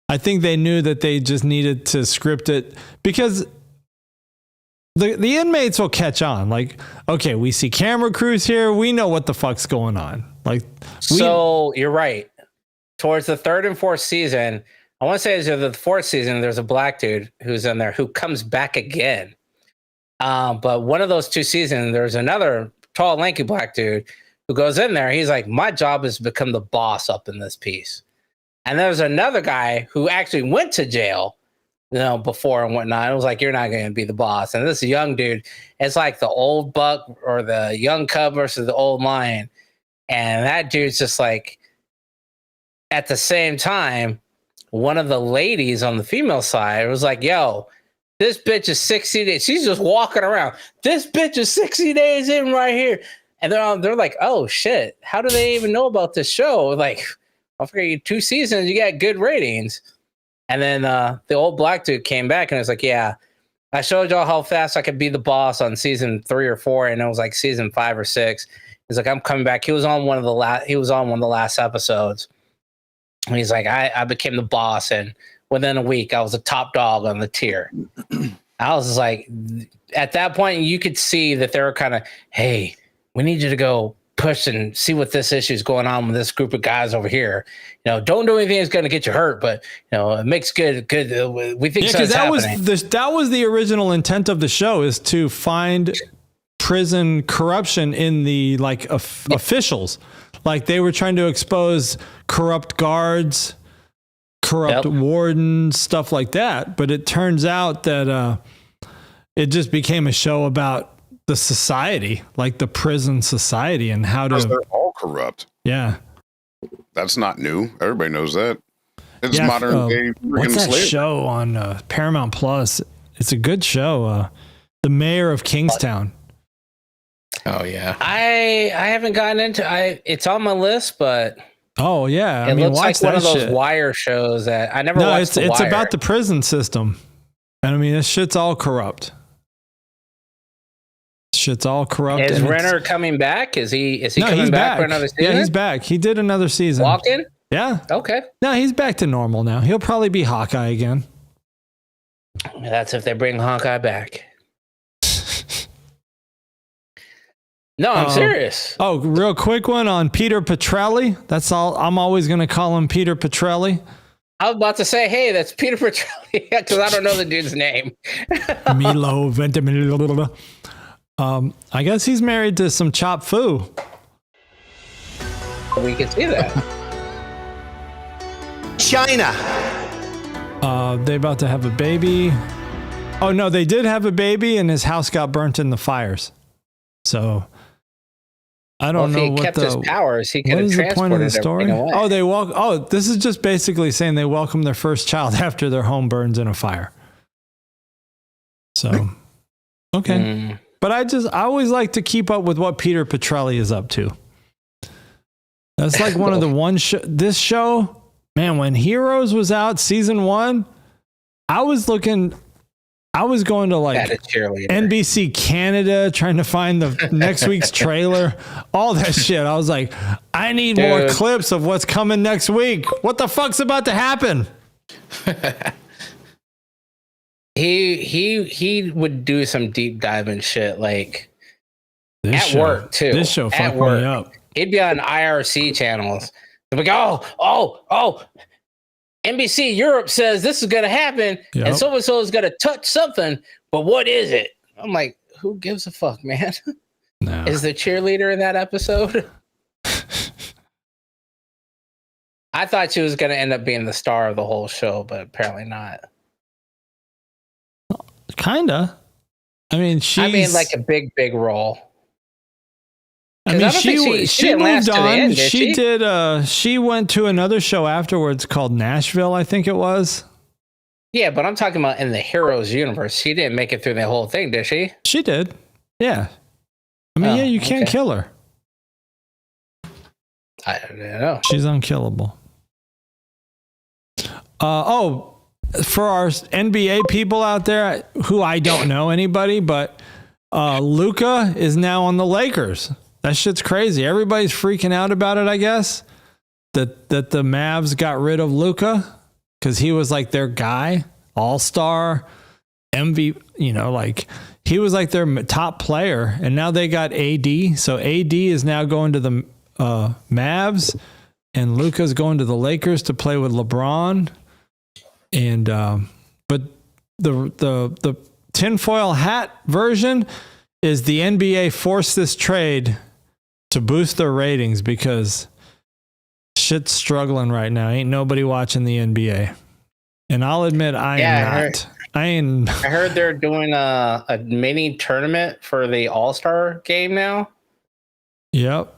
I think they knew that they just needed to script it because the inmates will catch on. Like, okay, we see camera crews here. We know what the fuck's going on. Like, so you're right. Towards the third and fourth season, I want to say it's the fourth season, there's a black dude who's in there who comes back again. But one of those 2 seasons, there's another tall, lanky black dude who goes in there. He's like, my job is to become the boss up in this piece. And there's another guy who actually went to jail, before and whatnot. It was like, you're not going to be the boss. And this young dude, it's like the old buck or the young cub versus the old lion. And that dude's just like, at the same time, one of the ladies on the female side was like, yo, this bitch is 60 days. She's just walking around. This bitch is 60 days in right here. And they're like, oh shit, how do they even know about this show? Like, I forget, 2 seasons, you got good ratings. And then the old black dude came back and was like, yeah, I showed y'all how fast I could be the boss on season 3 or 4, and it was like season 5 or 6. He's like, I'm coming back. He was on one of the last episodes. And he's like, I became the boss, and within a week, I was a top dog on the tier. I was like, at that point, you could see that they were kind of, hey, we need you to go push and see what this issue is going on with this group of guys over here. Don't do anything that's going to get you hurt, but it makes good. We think something's happening. That was the original intent of the show, is to find prison corruption in the officials. Like they were trying to expose corrupt guards, corrupt wardens, stuff like that. But it turns out that it just became a show about the society, like the prison society, and how to. They're all corrupt. Yeah, that's not new. Everybody knows that. It's modern day. What's that show on Paramount Plus? It's a good show. The Mayor of Kingstown. Oh yeah, I haven't gotten into. It's on my list, but oh yeah, it looks like one of those Wire shows that I never watched. It's about the prison system, and I mean this shit's all corrupt. Shit's all corrupt. Is Renner coming back? Is he coming back for another season? Yeah, he's back. He did another season. Walking? Yeah. Okay. No, he's back to normal now. He'll probably be Hawkeye again. That's if they bring Hawkeye back. No, I'm serious. Oh, real quick one on Peter Petrelli. That's all. I'm always going to call him Peter Petrelli. I was about to say, hey, that's Peter Petrelli, because I don't know the dude's name. Milo Ventimiglia. I guess he's married to some Chop Fu. We can see that. China. They about to have a baby. Oh no, they did have a baby, and his house got burnt in the fires. So I don't know if he kept his powers. He could have transported the story. Oh, this is just basically saying they welcome their first child after their home burns in a fire. So okay. But I always like to keep up with what Peter Petrelli is up to. That's like one of the this show, man, when Heroes was out season 1, I was going to NBC Canada trying to find the next week's trailer, all that shit. I was like, I need more clips of what's coming next week. What the fuck's about to happen? He would do some deep diving shit like work too. This show fucked me up. He'd be on IRC channels. He'd be like, oh, NBC Europe says this is gonna happen, and so and so is gonna touch something, but what is it? I'm like, who gives a fuck, man? No. Is the cheerleader in that episode? I thought she was gonna end up being the star of the whole show, but apparently not. Kinda. I mean, like a big role. I mean, she moved on. She went to another show afterwards called Nashville, I think it was. Yeah, but I'm talking about in the Heroes universe. She didn't make it through the whole thing, did she? She did. Yeah. I mean, you can't kill her. I don't know. She's unkillable. For our NBA people out there who I don't know anybody, but Luka is now on the Lakers. That shit's crazy. Everybody's freaking out about it, I guess. That the Mavs got rid of Luka because he was like their guy, all-star, MVP, he was like their top player, and now they got AD. So AD is now going to the Mavs, and Luka's going to the Lakers to play with LeBron. And but the tinfoil hat version is the NBA forced this trade to boost their ratings because shit's struggling right now. Ain't nobody watching the NBA. And I'll admit I am not. I heard they're doing a mini tournament for the All-Star game now. Yep.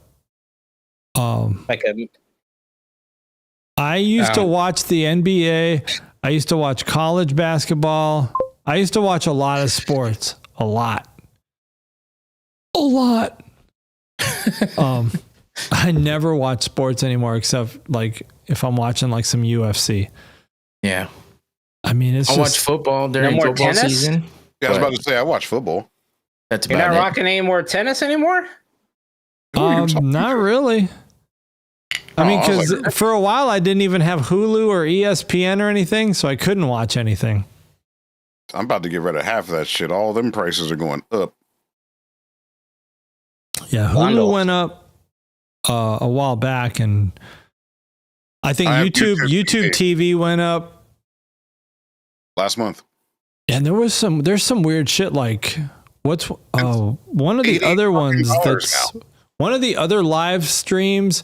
I used to watch the NBA. I used to watch college basketball. I used to watch a lot of sports. A lot. I never watch sports anymore except like if I'm watching like some UFC. Yeah. I mean, I watch football during football season. Yeah, I was about to say I watch football. That's You're not rocking any more tennis anymore? Not really. I mean, because for a while I didn't even have Hulu or ESPN or anything, so I couldn't watch anything. I'm about to get rid of half of that shit. All them prices are going up. Yeah, Hulu Bundles. went up a while back, and I think I have YouTube TV went up. Last month. And there's some weird shit like one of the other ones that's one of the other live streams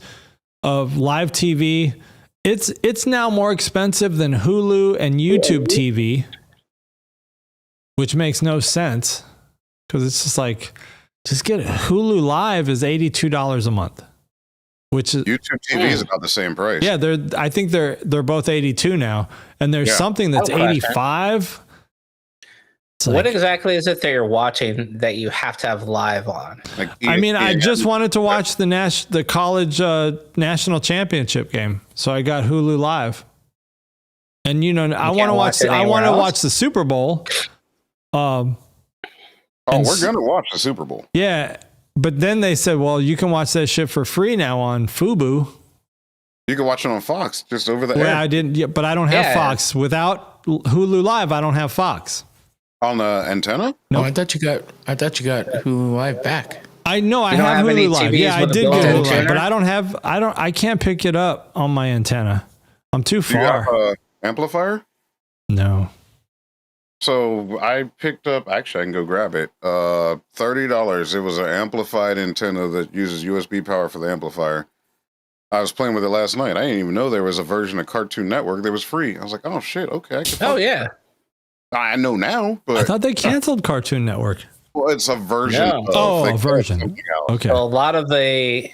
of live TV. It's now more expensive than Hulu and YouTube TV, which makes no sense because it's just like just get it. Hulu Live is $82 a month, which is YouTube TV is about the same price. Yeah, I think they're both 82 now, and there's something that's 85. What exactly is it that you're watching that you have to have live on? Like I mean, I just wanted to watch the college national championship game, so I got Hulu Live. And I want to watch. I want to watch the Super Bowl. we're gonna watch the Super Bowl. Yeah, but then they said, "Well, you can watch that shit for free now on Fubo." You can watch it on Fox just over the air. Yeah, I didn't. Yeah, but I don't have Fox. Without Hulu Live, I don't have Fox. On the antenna? No, I thought you got Hulu Live back. I know I have Hulu Live. Yeah, I did get Hulu Live, but I can't pick it up on my antenna. I'm too far. Do you have an amplifier? No. So I picked up, actually I can go grab it. $30. It was an amplified antenna that uses USB power for the amplifier. I was playing with it last night. I didn't even know there was a version of Cartoon Network that was free. I was like, oh shit, okay. I know now, but I thought they canceled Cartoon Network. Well, it's a version. No. A version. Okay. So a lot of go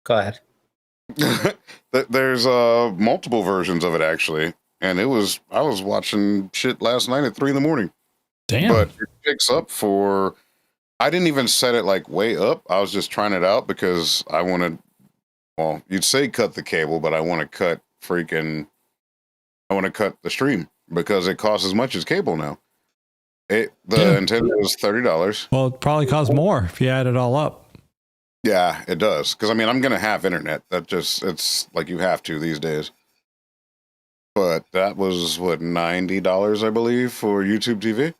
ahead. There's multiple versions of it actually, and I was watching shit last night at 3 a.m. Damn. But it picks up I didn't even set it like way up. I was just trying it out because I wanted. Well, you'd say cut the cable, but I want to cut the stream because it costs as much as cable now. The antenna was $30. Well, it probably costs more if you add it all up. Yeah, it does. Because I mean, I'm gonna have internet. It's like you have to these days. But that was what $90, I believe, for YouTube TV,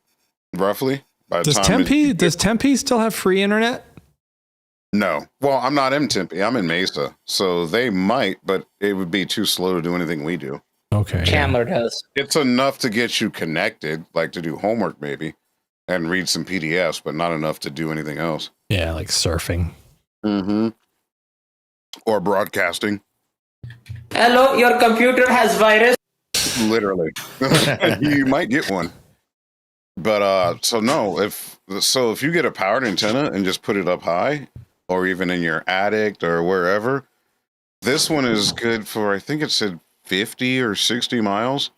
roughly. Does Tempe still have free internet? No. Well, I'm not in Tempe. I'm in Mesa, so they might, but it would be too slow to do anything we do. Okay. Chandler does. It's enough to get you connected, like to do homework maybe, and read some PDFs, but not enough to do anything else. Yeah, like surfing. Mm-hmm. Or broadcasting. Hello, your computer has virus. Literally. You might get one. But if you get a powered antenna and just put it up high, or even in your attic or wherever, this one is good for, I think it said 50 or 60 miles.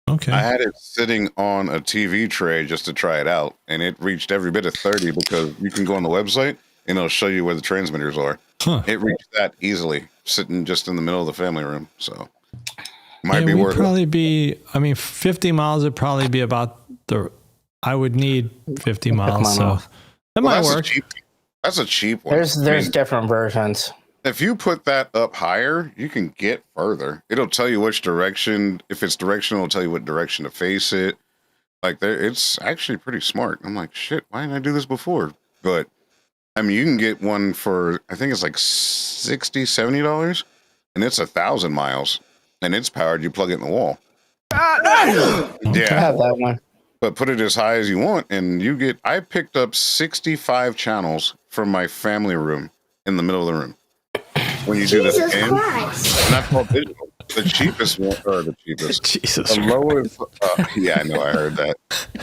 Okay. I had it sitting on a TV tray just to try it out, and it reached every bit of 30 because you can go on the website and it'll show you where the transmitters are. Huh. It reached that easily, sitting just in the middle of the family room. So might be worth it. 50 miles would probably be about I would need 50 miles. So that might work. That's a cheap one. There's different versions. If you put that up higher, you can get further. It'll tell you which direction. If it's directional, it'll tell you what direction to face it. Like it's actually pretty smart. I'm like, shit, why didn't I do this before? But I mean, you can get one for, I think it's like $60, $70, and it's 1,000 miles, and it's powered. You plug it in the wall. I have that one. But put it as high as you want, and I picked up 65 channels from my family room in the middle of the room. When you do this game, not called digital. The cheapest one, or the cheapest. Jesus. The lowest, yeah, I know, I heard that.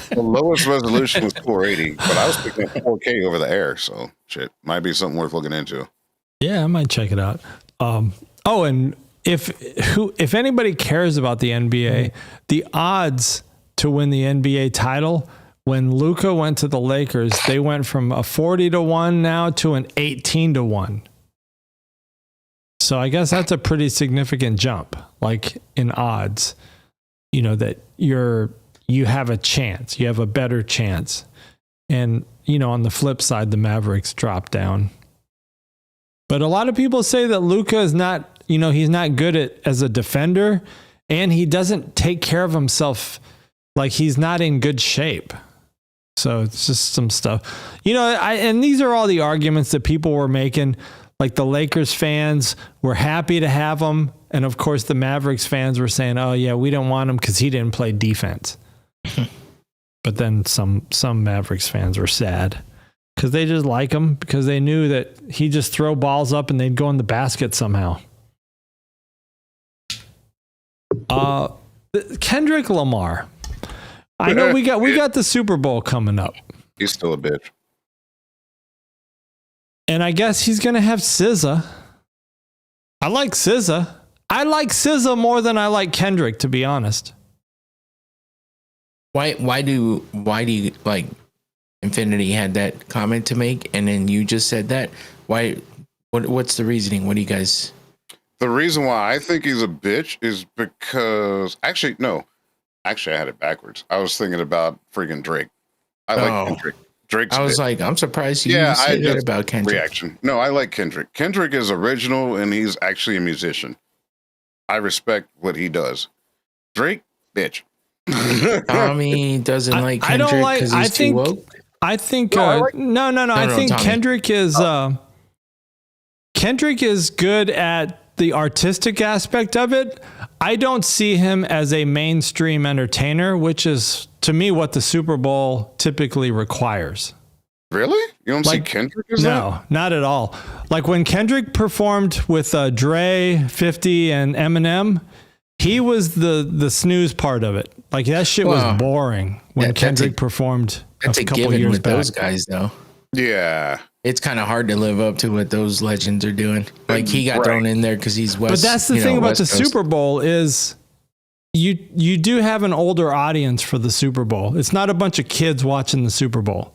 The lowest resolution was 480, but I was picking up 4K over the air, so shit, might be something worth looking into. Yeah, I might check it out. And if anybody cares about the NBA, the odds to win the NBA title, when Luka went to the Lakers, they went from a 40-1 now to an 18-1. So I guess that's a pretty significant jump, like in odds, that you have a chance, you have a better chance. And, on the flip side, the Mavericks dropped down. But a lot of people say that Luka is not, he's not good as a defender, and he doesn't take care of himself Like he's not in good shape. So it's just some stuff, and these are all the arguments that people were making. Like the Lakers fans were happy to have him. And of course the Mavericks fans were saying, oh yeah, we don't want him because he didn't play defense. But then some Mavericks fans were sad because they just like him because they knew that he'd just throw balls up and they'd go in the basket somehow. Kendrick Lamar. I know we got the Super Bowl coming up. He's still a bitch. And I guess he's going to have SZA. I like SZA. I like SZA more than I like Kendrick, to be honest. Why do you like Infinity had that comment to make and then you just said that? What's the reasoning? What do you guys? The reason why I think he's a bitch is because I had it backwards. I was thinking about freaking Drake. I like Kendrick. Drake's I'm surprised you said that about Kendrick. Reaction. No, I like Kendrick. Kendrick is original and he's actually a musician. I respect what he does. Drake, bitch. Tommy doesn't like Kendrick because he's too woke. I think I think Tommy. Kendrick is good at the artistic aspect of it. I don't see him as a mainstream entertainer, which is to me what the Super Bowl typically requires. Really? You don't see Kendrick as that? No, not at all. Like when Kendrick performed with Dre, 50, and Eminem, he was the snooze part of it. Like that shit was boring when Kendrick performed a couple years back. Those guys, though. Yeah. It's kind of hard to live up to what those legends are doing. Like he got thrown in there because he's West. But that's the thing about the Super Bowl is you do have an older audience for the Super Bowl. It's not a bunch of kids watching the Super Bowl.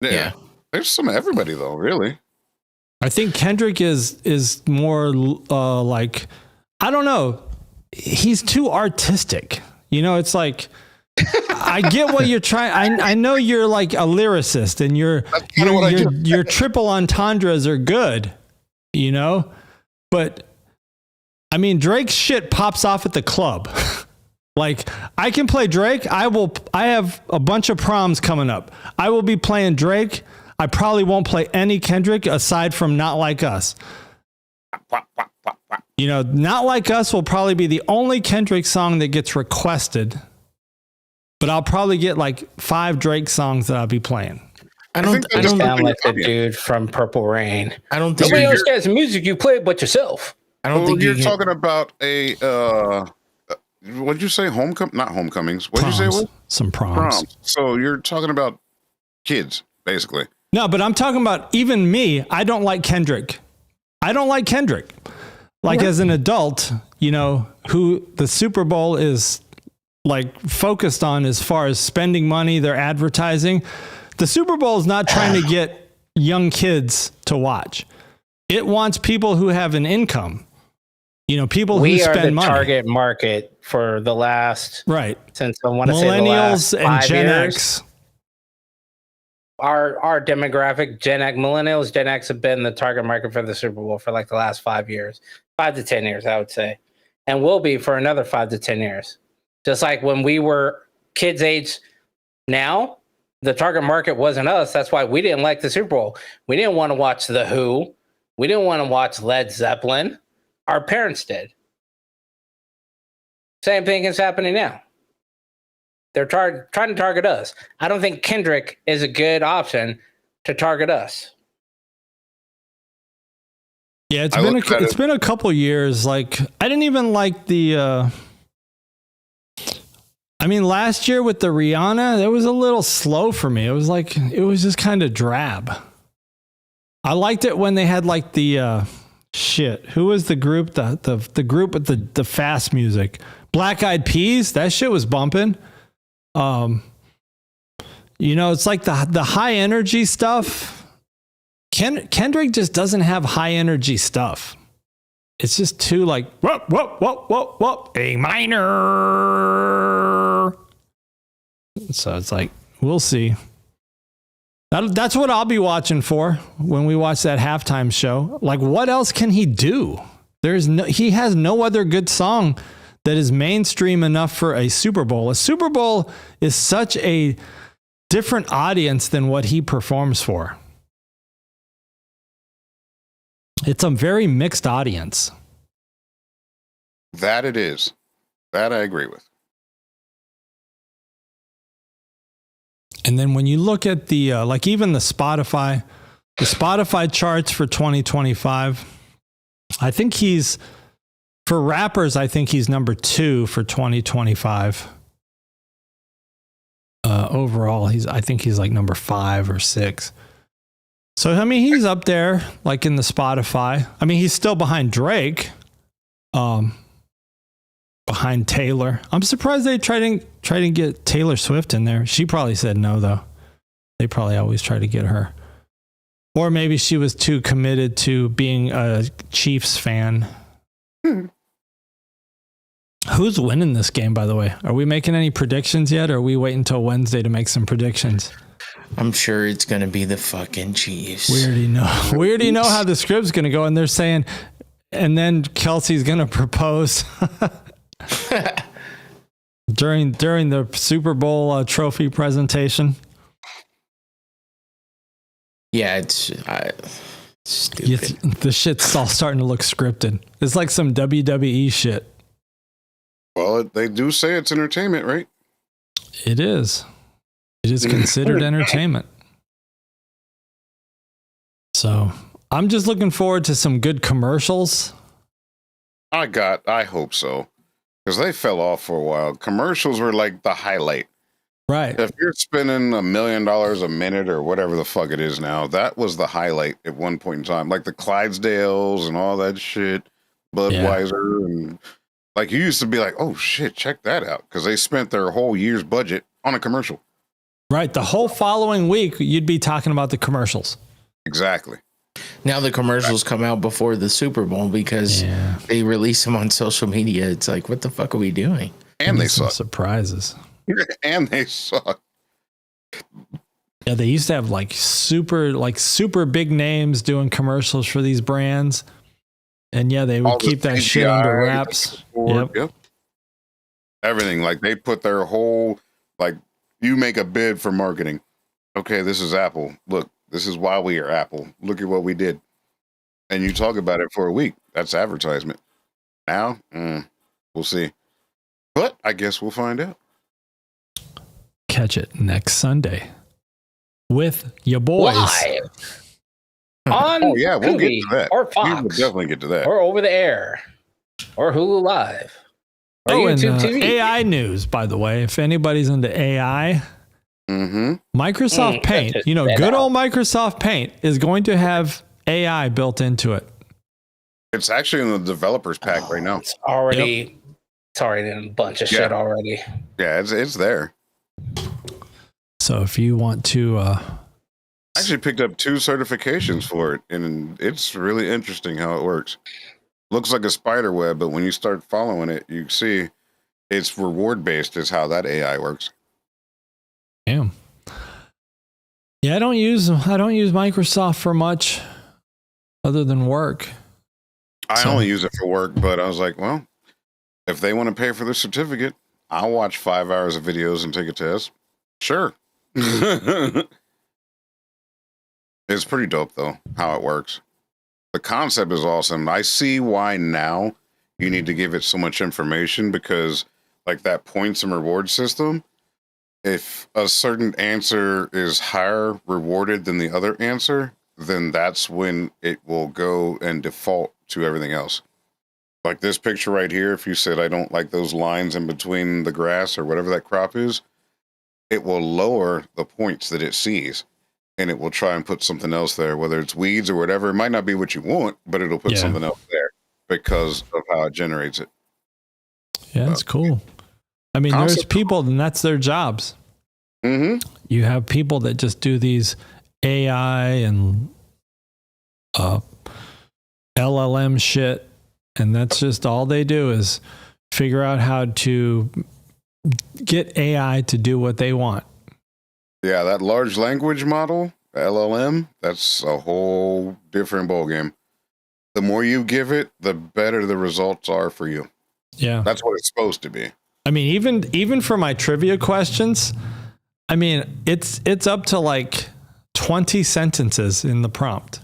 Yeah. There's some everybody though, really. I think Kendrick is more like, I don't know. He's too artistic. It's like, I get what you're trying. I know you're like a lyricist and your triple entendres are good, but I mean, Drake's shit pops off at the club. Like I can play Drake. I have a bunch of proms coming up. I will be playing Drake. I probably won't play any Kendrick aside from Not Like Us. Not Like Us will probably be the only Kendrick song that gets requested. But I'll probably get like 5 Drake songs that I'll be playing. I don't sound like the dude from Purple Rain. I don't think nobody else has the music you play but yourself. I don't think you're talking about a what'd you say? Not homecomings. What'd you say it was? Some proms. So you're talking about kids, basically. No, but I'm talking about even me. I don't like Kendrick. Like as an adult, who the Super Bowl is like focused on as far as spending money, their advertising. The Super Bowl is not trying to get young kids to watch. It wants people who have an income. People who spend money. We are the target market for the last since I want to say the millennials last 5 and Gen years. X. Our demographic, Gen X, millennials, Gen X have been the target market for the Super Bowl for like the last 5 years, 5 to 10 years, I would say, and will be for another 5 to 10 years. Just like when we were kids' age now, the target market wasn't us. That's why we didn't like the Super Bowl. We didn't want to watch The Who. We didn't want to watch Led Zeppelin. Our parents did. Same thing is happening now. They're trying to target us. I don't think Kendrick is a good option to target us. Yeah, it's been a couple years. Like I didn't even like the. Last year with the Rihanna, it was a little slow for me. It was just kind of drab. I liked it when they had like the who was the group? The group with the fast music. Black Eyed Peas, that shit was bumping. It's like the high energy stuff. Kendrick just doesn't have high energy stuff. It's just too like whoop, A minor. So it's like, we'll see. That's what I'll be watching for when we watch that halftime show. Like, what else can he do? He has no other good song that is mainstream enough for a Super Bowl. A Super Bowl is such a different audience than what he performs for. It's a very mixed audience. That it is. That I agree with. And then when you look at the, like even the Spotify charts for 2025, I think for rappers, I think he's number 2 for 2025. Overall, I think he's like number 5 or 6. So, I mean, he's up there, like in the Spotify. I mean, he's still behind Drake, behind Taylor. I'm surprised they tried to get Taylor Swift in there. She probably said no, though. They probably always try to get her. Or maybe she was too committed to being a Chiefs fan. Who's winning this game, by the way? Are we making any predictions yet, or are we waiting until Wednesday to make some predictions? I'm sure it's going to be the fucking Chiefs. We already know how the script's going to go, and they're saying, and then Kelsey's going to propose during the Super Bowl trophy presentation. Yeah, it's stupid. The shit's all starting to look scripted. It's like some WWE shit. Well, they do say it's entertainment, right? It is. It is considered entertainment. So I'm just looking forward to some good commercials. I hope so. Because they fell off for a while. Commercials were like the highlight. Right. If you're spending $1 million a minute or whatever the fuck it is now, that was the highlight at one point in time. Like the Clydesdales and all that shit, Budweiser, and like you used to be like, oh shit, check that out. Because they spent their whole year's budget on a commercial. Right. The whole following week, you'd be talking about the commercials. Exactly. Now the commercials come out before the Super Bowl because they release them on social media. It's like, what the fuck are we doing? And they suck. Surprises. And they suck. Yeah, they used to have like super big names doing commercials for these brands. And yeah, they would keep that shit under wraps. Yep. Everything. Like they put their whole, like, you make a bid for marketing. Okay, this is Apple. Look, this is why we are Apple. Look at what we did. And you talk about it for a week. That's advertisement. Now, we'll see. But I guess we'll find out. Catch it next Sunday with your boys. Live. On we'll get to that. Or Fox. We will definitely get to that. Or over the air. Or Hulu Live. Or YouTube and, TV. AI news, by the way. If anybody's into AI, Microsoft Paint, good old Microsoft Paint is going to have AI built into it. It's actually in the developers pack right now. It's already in a bunch of shit already. Yeah, it's there. So if you want to... I actually picked up 2 certifications for it, and it's really interesting how it works. Looks like a spider web, but when you start following it, you see it's reward based is how that AI works. Damn. Yeah, I don't use Microsoft for much other than work. I only use it for work, but I was like, well, if they want to pay for the certificate, I'll watch 5 hours of videos and take a test. Sure. It's pretty dope though, how it works. The concept is awesome. I see why now you need to give it so much information because like that points and reward system, if a certain answer is higher rewarded than the other answer, then that's when it will go and default to everything else. Like this picture right here, if you said, I don't like those lines in between the grass or whatever that crop is, it will lower the points that it sees. And it will try and put something else there, whether it's weeds or whatever. It might not be what you want, but it'll put something else there because of how it generates it. Yeah, that's cool. I mean, there's people, and that's their jobs. Mm-hmm. You have people that just do these AI and LLM shit, and that's just all they do is figure out how to get AI to do what they want. Yeah, that large language model, LLM, that's a whole different ballgame. The more you give it, the better the results are for you. Yeah. That's what it's supposed to be. I mean, even for my trivia questions, I mean, it's up to like 20 sentences in the prompt,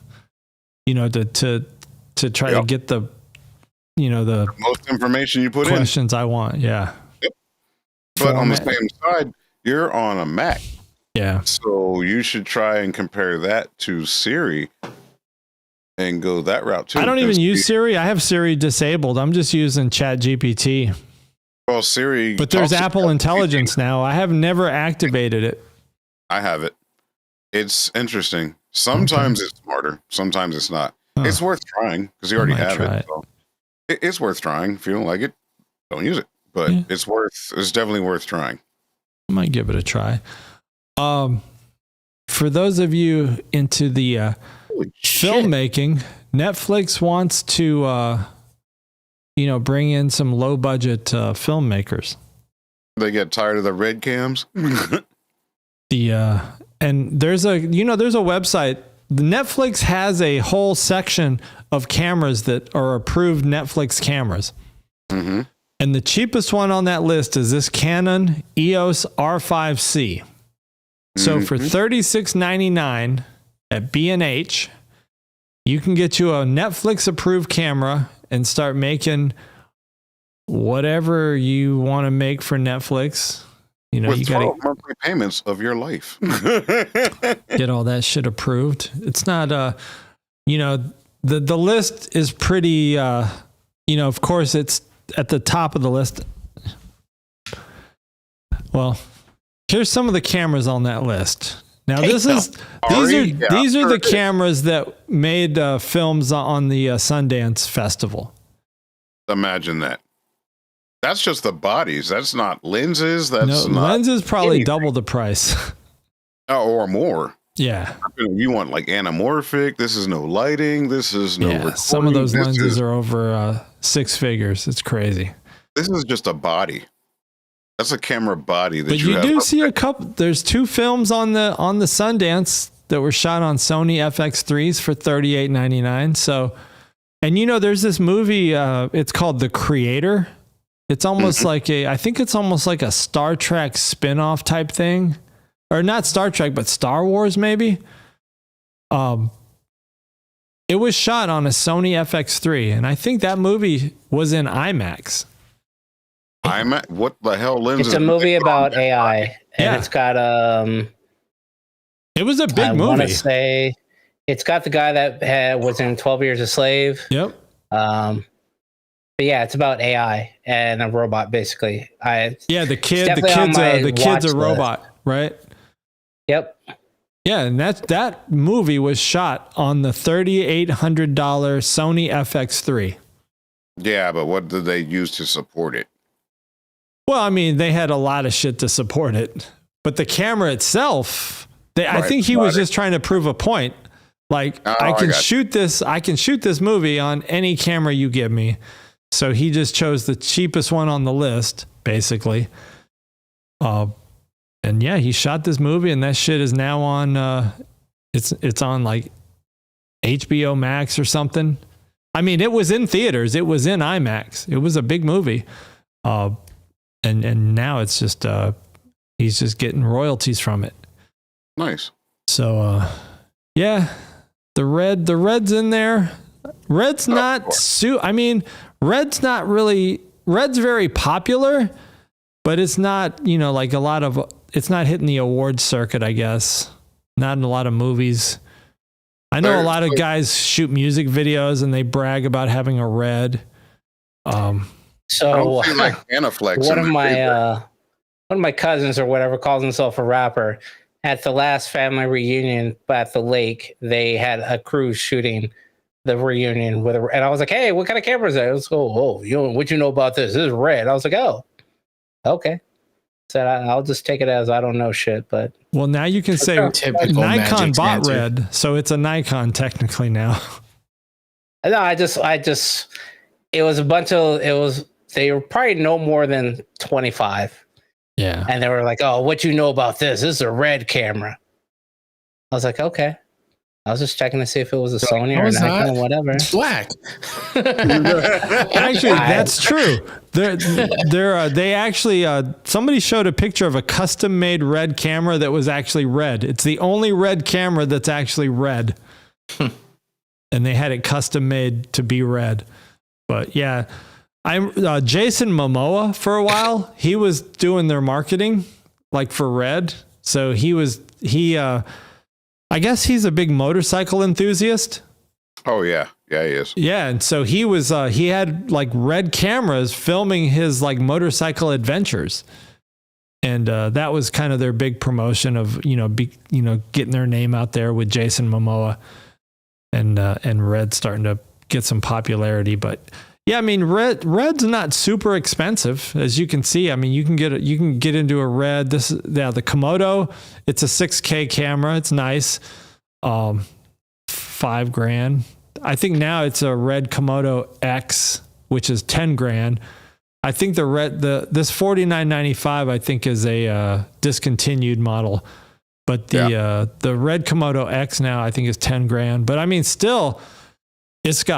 you know, to try to get the, you know, the most information you put questions I want. Yeah. Yep. But on the same side, you're on a Mac. Yeah. So you should try and compare that to Siri and go that route too. I don't even use Siri. I have Siri disabled. I'm just using ChatGPT. Well, Siri. But there's Apple Intelligence now. I have never activated it. I have it. It's interesting. Sometimes it's smarter. Sometimes it's not. Huh. It's worth trying because you already have it. So it's worth trying. If you don't like it, don't use it. But it's definitely worth trying. I might give it a try. For those of you into the filmmaking, Netflix wants to bring in some low budget filmmakers. They get tired of the red cams. And there's a website. Netflix has a whole section of cameras that are approved Netflix cameras. Mm-hmm. And the cheapest one on that list is this Canon EOS R5C. So for $36.99 at B&H, you can get you a Netflix approved camera and start making whatever you want to make for Netflix. You know, with you got 12 monthly payments of your life. Get all that shit approved. It's not the list is pretty of course it's at the top of the list. Well, here's some of the cameras on that list. Now these are the cameras that made films on the Sundance Festival. Imagine that. That's just the bodies. That's not lenses. That's not lenses probably double the price. Or more. Yeah. You want like anamorphic. This is no lighting. This is no recording. Some of those lenses are over 6 figures. It's crazy. This is just a body. That's a camera body that but you do see a couple. There's 2 films on the Sundance that were shot on Sony FX3s for $38.99. So, and there's this movie. It's called The Creator. It's almost like I think it's almost like a Star Trek spin-off type thing, or not Star Trek, but Star Wars maybe. It was shot on a Sony FX3, and I think that movie was in IMAX. What the hell lens? It's a movie about AI, and it's got It was a big movie. I want to say it's got the guy that was in 12 Years a Slave. Yep. But yeah, it's about AI and a robot, basically. The kid's a robot, right? Yep. Yeah, and that movie was shot on the $3,800 Sony FX3. Yeah, but what did they use to support it? Well, I mean, they had a lot of shit to support it, but the camera itself, I think he was just trying to prove a point. Like, I can shoot this movie on any camera you give me. So he just chose the cheapest one on the list, basically. And yeah, he shot this movie, and that shit is now on. It's on like HBO Max or something. I mean, it was in theaters. It was in IMAX. It was a big movie. And now it's just he's just getting royalties from it. Nice. So yeah, the red's in there. Red's not Red's very popular, but it's not, like it's not hitting the awards circuit, I guess. Not in a lot of movies. I know a lot of guys shoot music videos and they brag about having a red. So like Anaflex one of my cousins or whatever calls himself a rapper. At the last family reunion at the lake, they had a crew shooting the reunion and I was like, "Hey, what kind of camera is that?" Let's go. "Oh, what you know about this? This is red." I was like, "Oh, okay." Said I'll just take it as I don't know shit. But well, now you can say Nikon bought red, so it's a Nikon technically now. No, I just it was a bunch of they were probably no more than 25. Yeah, and they were like, "Oh, what you know about this? This is a red camera." I was like, "Okay." I was just checking to see if it was a Sony or a Nikon or whatever. It's black. Actually, that's true. They actually somebody showed a picture of a custom-made red camera that was actually red. It's the only red camera that's actually red, and they had it custom made to be red. But yeah, I'm Jason Momoa for a while. He was doing their marketing like for red, so I guess he's a big motorcycle enthusiast. Oh yeah, he is. Yeah, and so he was he had like red cameras filming his like motorcycle adventures, and that was kind of their big promotion of getting their name out there with Jason Momoa, and red starting to get some popularity. But yeah, I mean red's not super expensive, as you can see. I mean you can get into a red. The Komodo, it's a 6K camera. It's nice. $5,000. I think now it's a red Komodo X, which is $10,000. I think this $49.95 I think is a discontinued model, but the red Komodo X now I think is $10,000. But I mean still, it's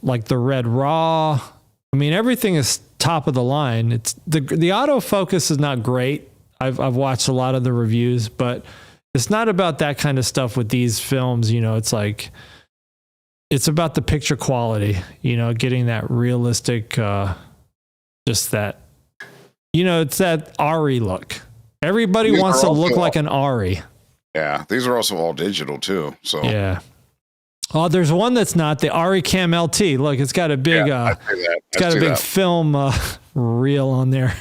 like the red raw. I mean everything is top of the line. It's the autofocus is not great. I've watched a lot of the reviews, but it's not about that kind of stuff with these films. It's like it's about the picture quality. Getting that realistic, just that. It's that Ari look. Everybody wants to look like an Ari. Yeah, these are also all digital too. So yeah. Oh, there's one that's not the Ari Cam LT. Look, it's got a big, film reel on there.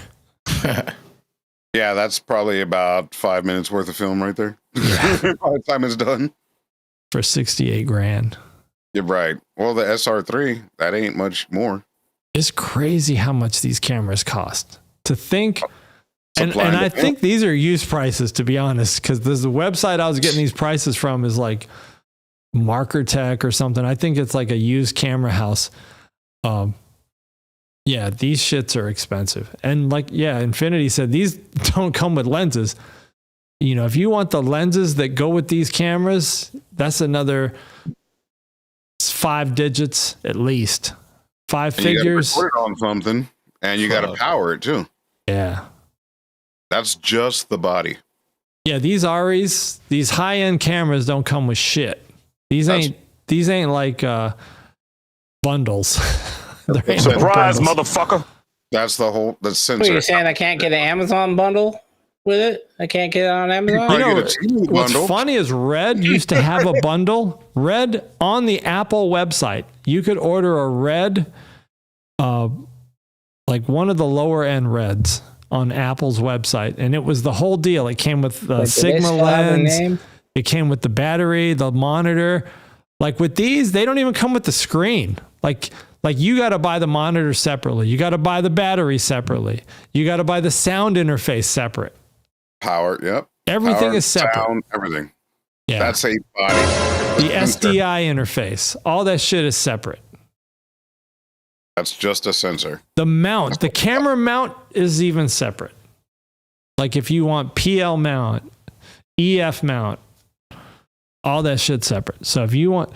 Yeah, that's probably about 5 minutes worth of film right there. Yeah. By the time it's done. For $68,000. You're right. Well, the SR3, that ain't much more. It's crazy how much these cameras cost. To think, and I think these are used prices, to be honest, because the website I was getting these prices from is like Marker Tech or something. I think it's like a used camera house. Yeah, these shits are expensive. And Infinity said these don't come with lenses. If you want the lenses that go with these cameras, that's another 5 digits at least. 5 figures. You got to record it on something, and you got to power it too. Yeah. That's just the body. Yeah, these Aris, these high-end cameras don't come with shit. These ain't like bundles. Surprise, motherfucker. That's the sensor. What, you're saying I can't get an Amazon bundle with it? I can't get it on Amazon? What's funny is Red used to have a bundle. Red on the Apple website. You could order a Red, like one of the lower end Reds on Apple's website. And it was the whole deal. It came with the Sigma lens. It came with the battery, the monitor. Like with these, they don't even come with the screen. Like you got to buy the monitor separately. You got to buy the battery separately. You got to buy the sound interface separate. Power, yep. Everything is separate. Sound, everything. Yeah. That's a body. The SDI interface. All that shit is separate. That's just a sensor. The mount, the camera mount is even separate. Like if you want PL mount, EF mount, all that shit separate. So if you want,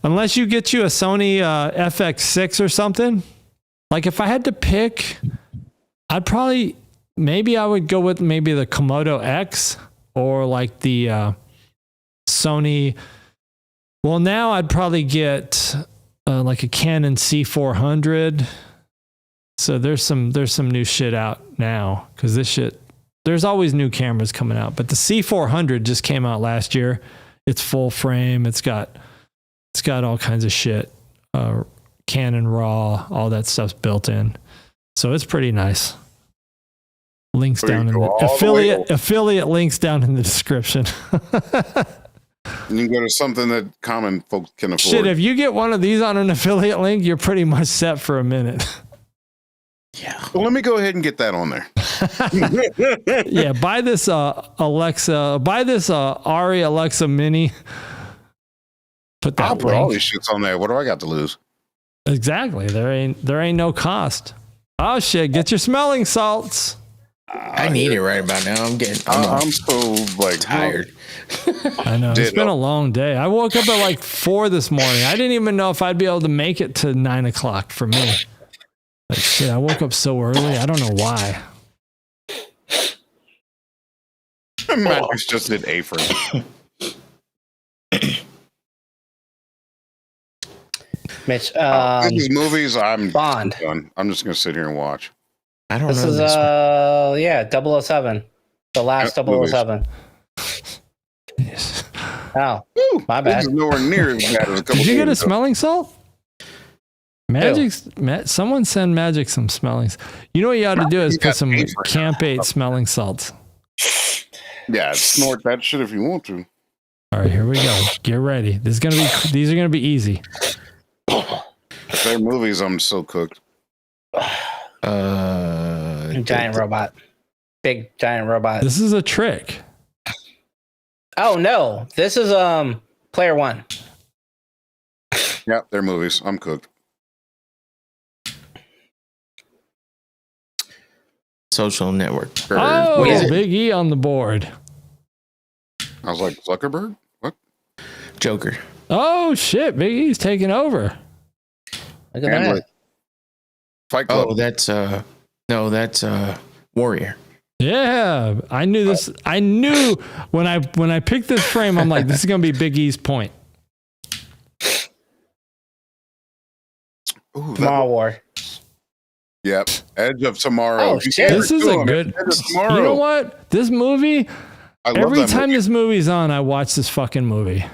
unless you get you a Sony FX6 or something, like if I had to pick, maybe I would go with maybe the Komodo X or like the Sony. Well, now I'd probably get like a Canon C400. So there's some new shit out now because there's always new cameras coming out. But the C400 just came out last year. It's full frame. It's got all kinds of shit. Canon RAW, all that stuff's built in. So it's pretty nice. Links down in the affiliate links down in the description. You can go to something that common folks can afford. Shit, if you get one of these on an affiliate link, you're pretty much set for a minute. Yeah. Well, let me go ahead and get that on there. Yeah, buy this Ari Alexa Mini. Put that. I'll put all these shits on there. What do I got to lose? Exactly. There ain't no cost. Oh shit! Get your smelling salts. I need it right about now. I'm so like tired. I know. It's been a long day. I woke up at like 4 this morning. I didn't even know if I'd be able to make it to 9 o'clock for me. Like, shit, I woke up so early. I don't know why. Matthews just did A for him. Mitch, these movies, I'm Bond. done. I'm just going to sit here and watch. I don't This know is this one. yeah, 007. The last 007. Oh, Woo, my bad. This is nowhere near as bad as a couple Did you get a days ago. smelling salt? Someone send Magic some smelling. You know what you ought to do is put some Camp 8 smelling salts. Yeah, snort that shit if you want to. All right, here we go. Get ready. These are gonna be easy. Their movies, I'm so cooked. Giant robot. Big giant robot. This is a trick. Oh no, this is Player One. Yeah, their movies. I'm cooked. Social Network. Oh, What is it? Big E on the board. I was like, Zuckerberg? What? Joker. Oh shit, Big E's taking over. Look at that. Hamlet. Fight Club. Oh, that's Warrior. Yeah, I knew this. I knew when I picked this frame, I'm like, this is gonna be Big E's point. Ooh, Tomorrow War. Yep. Edge of Tomorrow. Oh, You shit. can't This is do a it. good. Edge of Tomorrow. You know what? This movie. I love Every that time movie. this movie's on, I watch this fucking movie.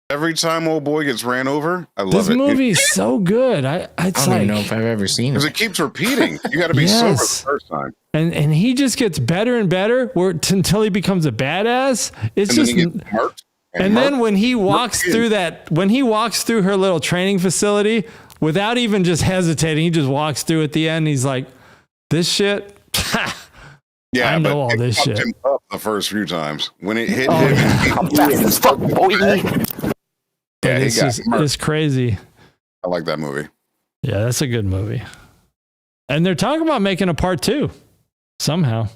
Every time old boy gets ran over, I love This it. movie is so good. I don't even know if I've ever seen Because it. it keeps repeating. You got to be sober the Yes. first time. and he just gets better and better until he becomes a badass. It's And just. then he gets marked. And then when he walks through her little training facility without even just hesitating, he just walks through at the end. He's like, this shit. yeah, I know but all it this fucked shit. him up the first few times. When it hit Oh, him, yeah. I'm fast as fuck, boy. yeah, he It's got just, murked. it's crazy. I like that movie. Yeah, that's a good movie. And they're talking about making a part 2 somehow.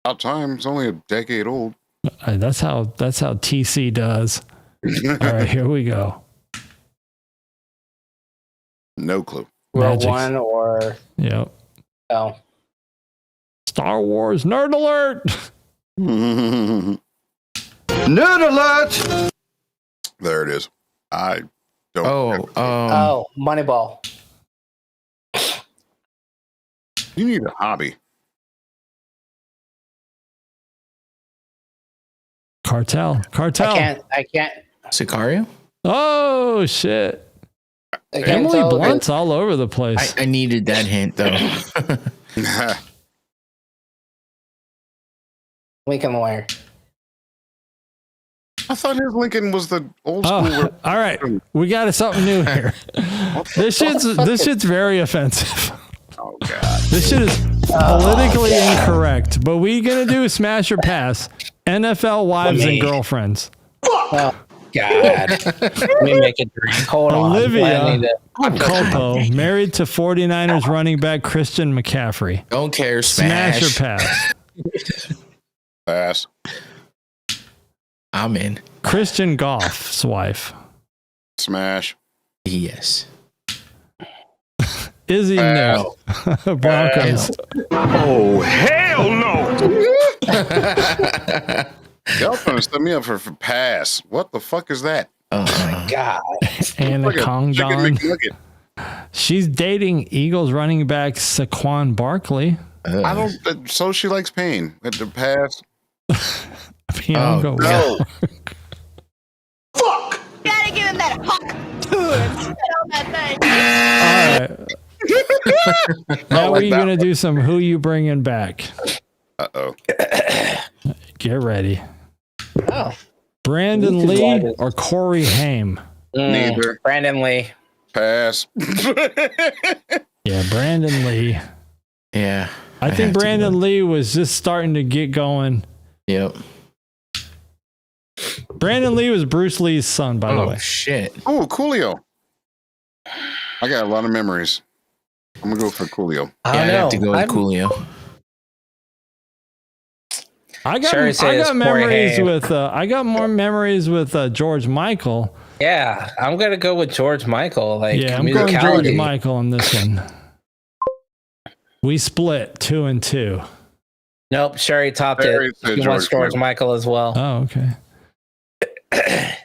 About time. It's only a decade old. That's how TC does. All right, here we go. No clue. Rogue Magic. One or Yep. oh. Star Wars nerd alert. Nerd alert! There it is. I don't. Oh, Moneyball. You need a hobby. Cartel. I can't. Sicario? Oh shit. I can't Emily tell. Blunt's all over the place. I needed that hint though. Lincoln Lawyer. I thought his Lincoln was the old school. Oh, all right. We got something new here. This shit's very offensive. Oh god. This shit is politically incorrect, but we gonna do Smash or Pass. NFL wives and girlfriends. Oh God. Let me make a drink. Hold on. Olivia I need to- Culpo, married to 49ers running back Christian McCaffrey. Don't care. Smash Smash. or pass? Pass. I'm in. Christian Goff's wife. Smash. Yes. Izzy Pass. Nick. Broncos. Oh, hell no. Y'all trying to set me up for pass. What the fuck is that? God. Anna Like a Kong chicken Don. McNugget. She's dating Eagles running back Saquon Barkley. I don't. So she likes pain. At the pass. Bianca No. Gotta give him that hawk turn on that thing. All right. Now we're going to do some Who You Bringing Back. Uh-oh. Get ready. Oh. Brandon You could Lee drive it. or Corey Haim? Neither. Brandon Lee. Pass. Yeah, Brandon Lee. Yeah. I think have to Brandon go. Lee was just starting to get going. Yep. Brandon Lee was Bruce Lee's son, by the Oh way. shit. Oh, Coolio. I got a lot of memories. I'm gonna go for Coolio. I Yeah, don't I'd know. have to go with I'm- Coolio. I got more memories with George Michael. Yeah, I'm gonna go with George Michael. Like, Yeah, I'm going George Michael on this one. We split 2-2. Nope, Sherry topped it. He wants George Michael as well. Oh, okay. Why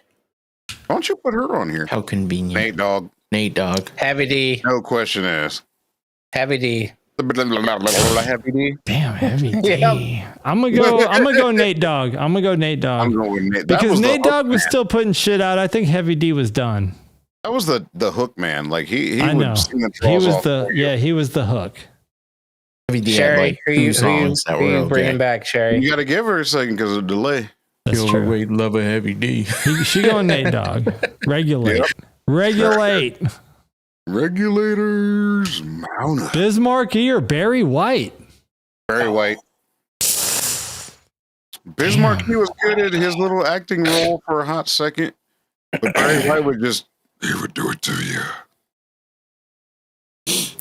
don't you put her on here? How convenient. Nate Dogg. Heavy D. No question asked. Heavy D. Heavy D. Damn, Heavy D. Yeah. I'm gonna go Nate Dogg. I'm going with Nate. Because Nate Dogg was still putting shit out. I think Heavy D was done. That was the hook man. Like he I know. would sing the He was off he was the hook. Heavy D Sherry, had like who you bringing back, Sherry? You got to give her a second because of delay. That's true. Overweight lover Heavy D. She going Nate Dogg. Regulate. Yep. Regulate. Regulators mount up. Biz Markie or Barry White? Barry White. Biz Markie was good at his little acting role for a hot second, but Barry White would he would do it to you.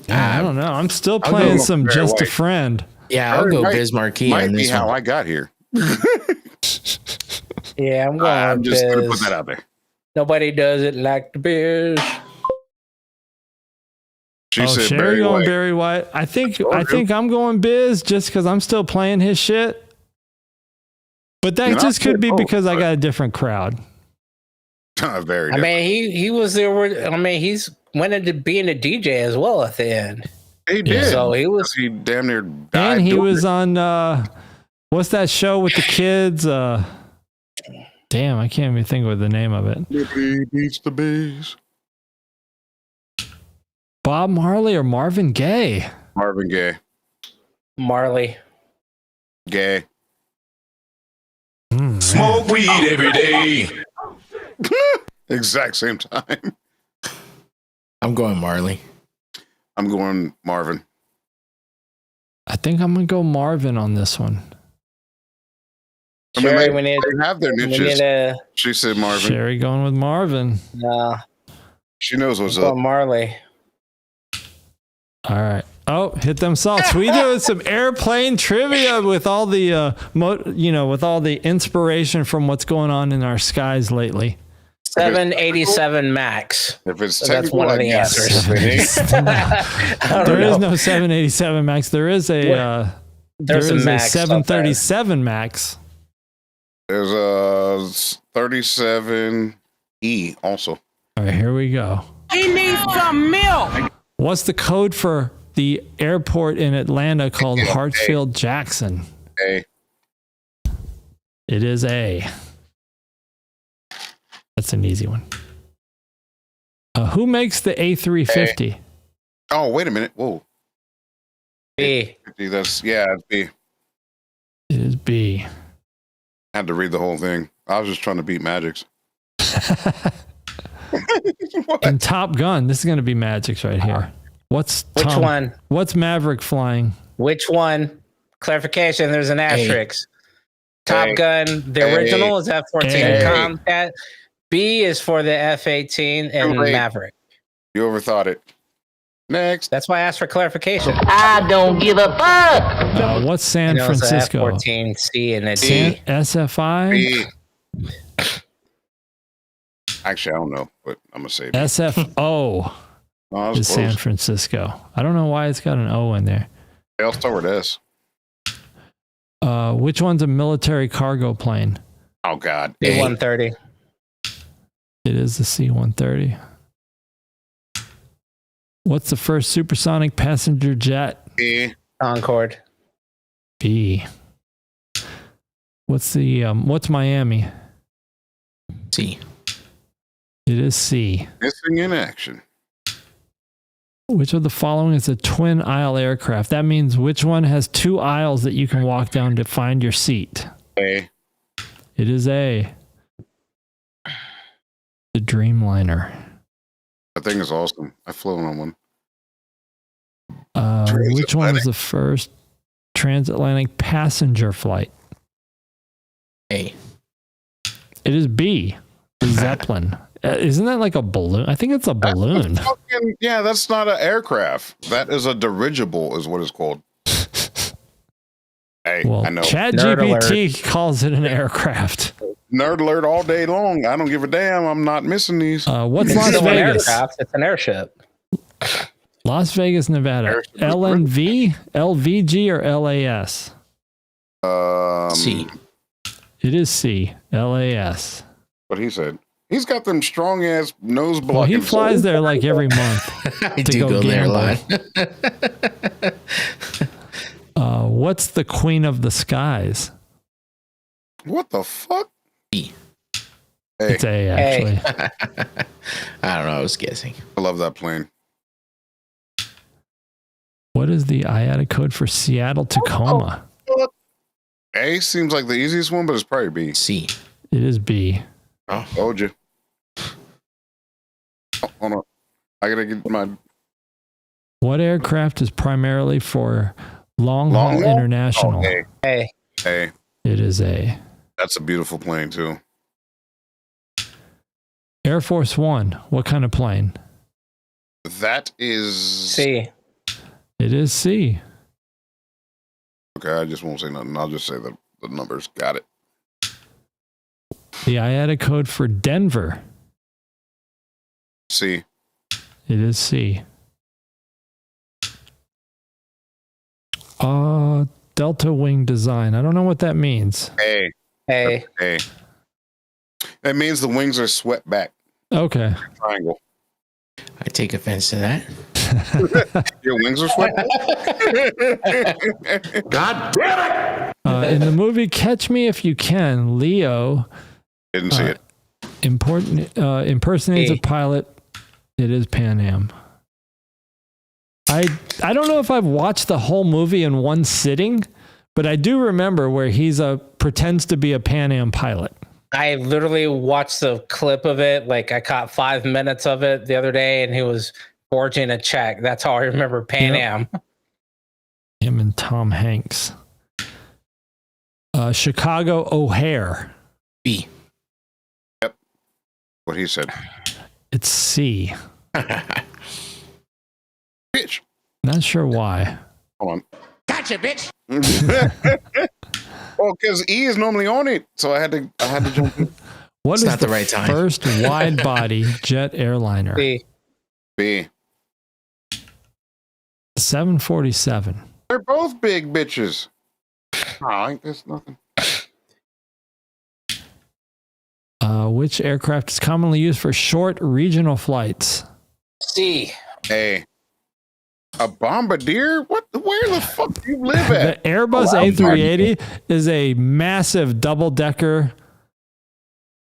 I don't know. I'm still playing some Barry Just White. A Friend. Yeah, I'll go Biz Markie Might on be this how one. I got here. Yeah, I'm going I'm with just going to Biz. put that out there. Nobody does it like the Biz. She said Sherry Barry going White. Barry White. I think I'm going Biz just because I'm still playing his shit. But that just could be because I got a different crowd. Very. I mean, he was there. I mean, he's went into being a DJ as well at the end. He did. So he was. He damn near died. And he doing was it. on what's that show with the kids? Damn, I can't even think of the name of it. Liberty beats the bees. Bob Marley or Marvin Gaye? Marvin Gaye. Marley. Gay. Smoke weed every day. Exact same time. I'm going Marley. I'm going Marvin. I think I'm gonna go Marvin on this one. I mean, Sherry, they have their niches. She said Marvin. Sherry going with Marvin. No, She knows what's up. Marley. All right. Oh, hit them salts. We doing some airplane trivia with all the, with all the inspiration from what's going on in our skies lately. 787 Max. If it's So that's one of the answers. There is no 787 Max. There is a There's a Max 737 Max. There's a 37E also. All right, here we go. He needs some milk. What's the code for the airport in Atlanta called Hartsfield Jackson? A. It is A. That's an easy one. Who makes the A350? Oh, wait a minute. Whoa. B. That's, it's B. It is B. I had to read the whole thing. I was just trying to beat Magic's. And Top Gun. This is going to be Magic's right here. Which one? What's Maverick flying? Which one? Clarification. There's an asterisk. Top Gun. The original is F-14 Combat. B is for the F-18 and Maverick. You overthought it. Next. That's why I asked for clarification. I don't give a fuck. What's San Francisco? F-14 C and a D. SFI? B. Actually, I don't know, but I'm going to say B. SFO is San Francisco. I don't know why it's got an O in there. I'll start with S. Which one's a military cargo plane? Oh, God. C-130. It is the C-130. What's the first supersonic passenger jet? B. Concorde. B. What's Miami? C. It is C. Missing in action. Which of the following is a twin aisle aircraft? That means which one has two aisles that you can walk down to find your seat? A. It is A. The Dreamliner. That thing is awesome. I've flown on one. Which one was the first transatlantic passenger flight? A. It is B. The Zeppelin. Isn't that like a balloon? I think it's a balloon. That's not an aircraft. That is a dirigible, is what it's called. Hey, Well, I know. ChatGPT calls it an aircraft. Nerd alert all day long. I don't give a damn. I'm not missing these. What's It's Las still an Vegas? aircraft. It's an airship. Las Vegas, Nevada. Airship is LNV, LVG, or LAS? C. It is C. LAS. What he said. He's got them strong ass nose blocking. Well, he flies there like every month. I do go there a lot. What's the Queen of the Skies? What the fuck? E. Hey, It's A, actually. I don't know. I was guessing. I love that plane. What is the IATA code for Seattle, Tacoma? A seems like the easiest one, but it's probably B. C. It is B. Oh, Told you. Oh, hold on. I gotta get my. What aircraft is primarily for long haul Long haul? international? Oh, A. Hey, A. It is A. That's a beautiful plane too. Air Force One. What kind of plane? That is C. It is C. Okay, I just won't say nothing. I'll just say the numbers. Got it. The IATA code for Denver. C. It is C. Delta wing design. I don't know what that means. A. Hey, A. That means the wings are swept back. Okay. Triangle. I take offense to that. Your wings are swept back? God damn it! In the movie Catch Me If You Can, Leo Didn't see it. impersonates a Hey. pilot. It is Pan Am. I don't know if I've watched the whole movie in one sitting, but I do remember where he's pretends to be a Pan Am pilot. I literally watched the clip of it. Like I caught 5 minutes of it the other day, and he was forging a check. That's how I remember Pan Yep. Am. Him and Tom Hanks. Chicago O'Hare. B. What he said. It's C. Bitch. Not sure why. Hold on. Gotcha, bitch. Well, because E is normally on it, so I had to jump in. What It's is not the the right time. first wide body jet airliner? C. B. 747. They're both big bitches. Oh, ain't this nothing? Which aircraft is commonly used for short regional flights? C. A. A bombardier? What? Where the fuck do you live at? The Airbus Oh, A380 is a massive double-decker.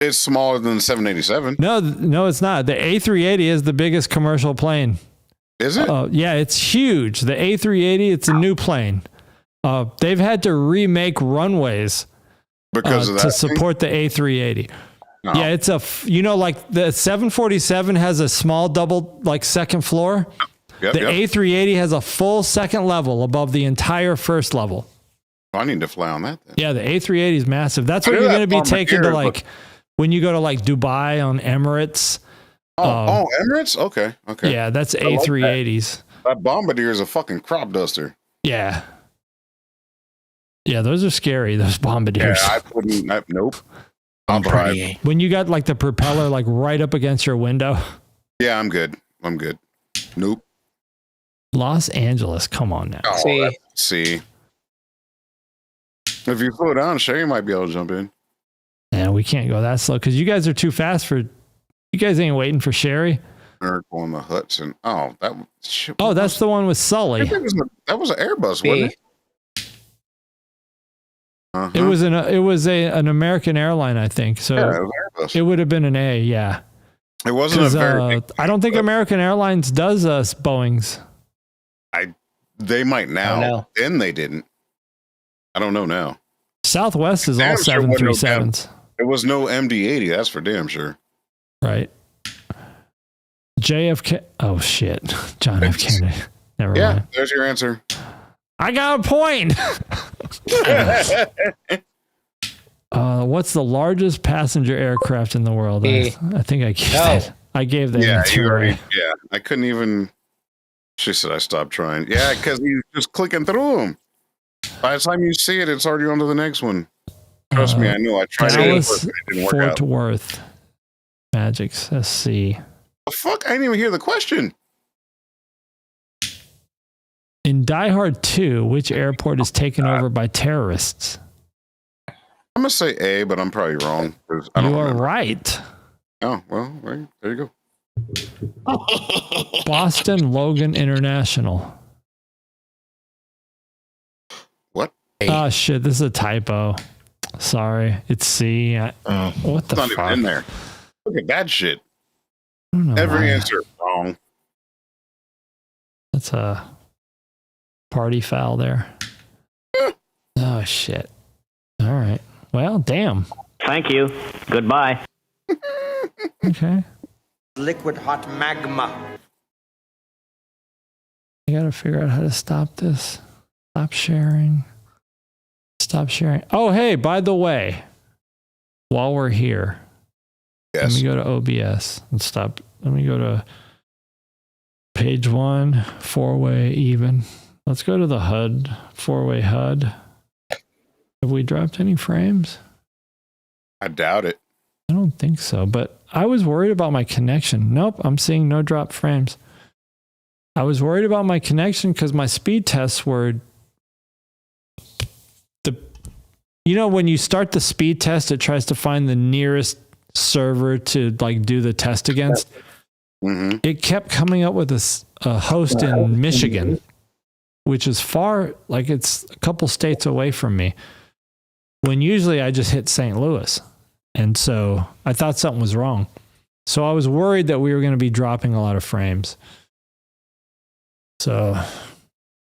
It's smaller than the 787. No, it's not. The A380 is the biggest commercial plane. Is it? Yeah, it's huge. The A380, it's a new plane. They've had to remake runways Because of that to thing? support the A380. No. Yeah, it's like the 747 has a small double, like second floor. Yep, The yep. A380 has a full second level above the entire first level. I need to fly on that then. Yeah, the A380 is massive. That's what I you're knew going to that be taken to Bombardier, like when you go to like Dubai on Emirates. Oh, Emirates? Okay. Yeah, that's like that. A380s. That bombardier is a fucking crop duster. Yeah. Yeah, those are scary, those Yeah, bombardiers. I wouldn't. Nope. I'll drive. Bombardier. When you got like the propeller like right up against your window. Yeah, I'm good. Nope. Los Angeles, come on now. Oh, C. See. If you slow down, Sherry might be able to jump in. Yeah, we can't go that slow because you guys are too fast for. You guys ain't waiting for Sherry. Eric on the Hudson. Oh, that. Shit, Oh, that's the one with I Sully. think that was an Airbus, B. wasn't it? Uh-huh. It was an American airline, I think. So Yeah, it was Airbus. it would have been an A. Yeah. It wasn't a 'Cause, very. Big, I don't think American Airlines does Boeings. they might now. know. Then they didn't. I don't know now. Southwest is all Damn sure wasn't no 737s, There was no MD-80. That's for damn sure. right? JFK. Oh shit, John F. Kennedy. Never Yeah, mind. there's your answer. I got a point. What's the largest passenger aircraft in the world? B. I think I gave No. that. I gave that Yeah, answer you already. away. Yeah, I couldn't even. She said I stopped trying. Yeah, because you just clicking through them. By the time you see it, it's already on to the next one. Trust me, I know. I tried Dallas, it didn't work Fort out. Worth. Magics. Let's see. The fuck? I didn't even hear the question. In Die Hard 2, which airport is taken over by terrorists? I'm gonna say A, but I'm probably wrong. I You don't are remember. right. Oh well, right, there you go. Boston Logan International. What? Oh shit, this is a typo. Sorry, it's C. What the It's not fuck? even in there. Look at that shit. I don't know Every why. answer wrong. That's a party foul there. Oh shit. All right. Well, damn. Thank you. Goodbye. Okay. Liquid hot magma. I gotta figure out how to stop this. Stop sharing. Stop sharing. Oh, hey, by the way, while we're here, let Yes. me go to OBS and stop. Let me go to page 1, 4-way even. Let's go to the HUD, 4-way HUD. Have we dropped any frames? I doubt it. I don't think so, but I was worried about my connection. Nope, I'm seeing no drop frames. I was worried about my connection because my speed tests were when you start the speed test, it tries to find the nearest server to like do the test against. Mm-hmm. It kept coming up with a host in Michigan, which is far, like it's a couple states away from me. When usually I just hit St. Louis. And so I thought something was wrong. So I was worried that we were going to be dropping a lot of frames. So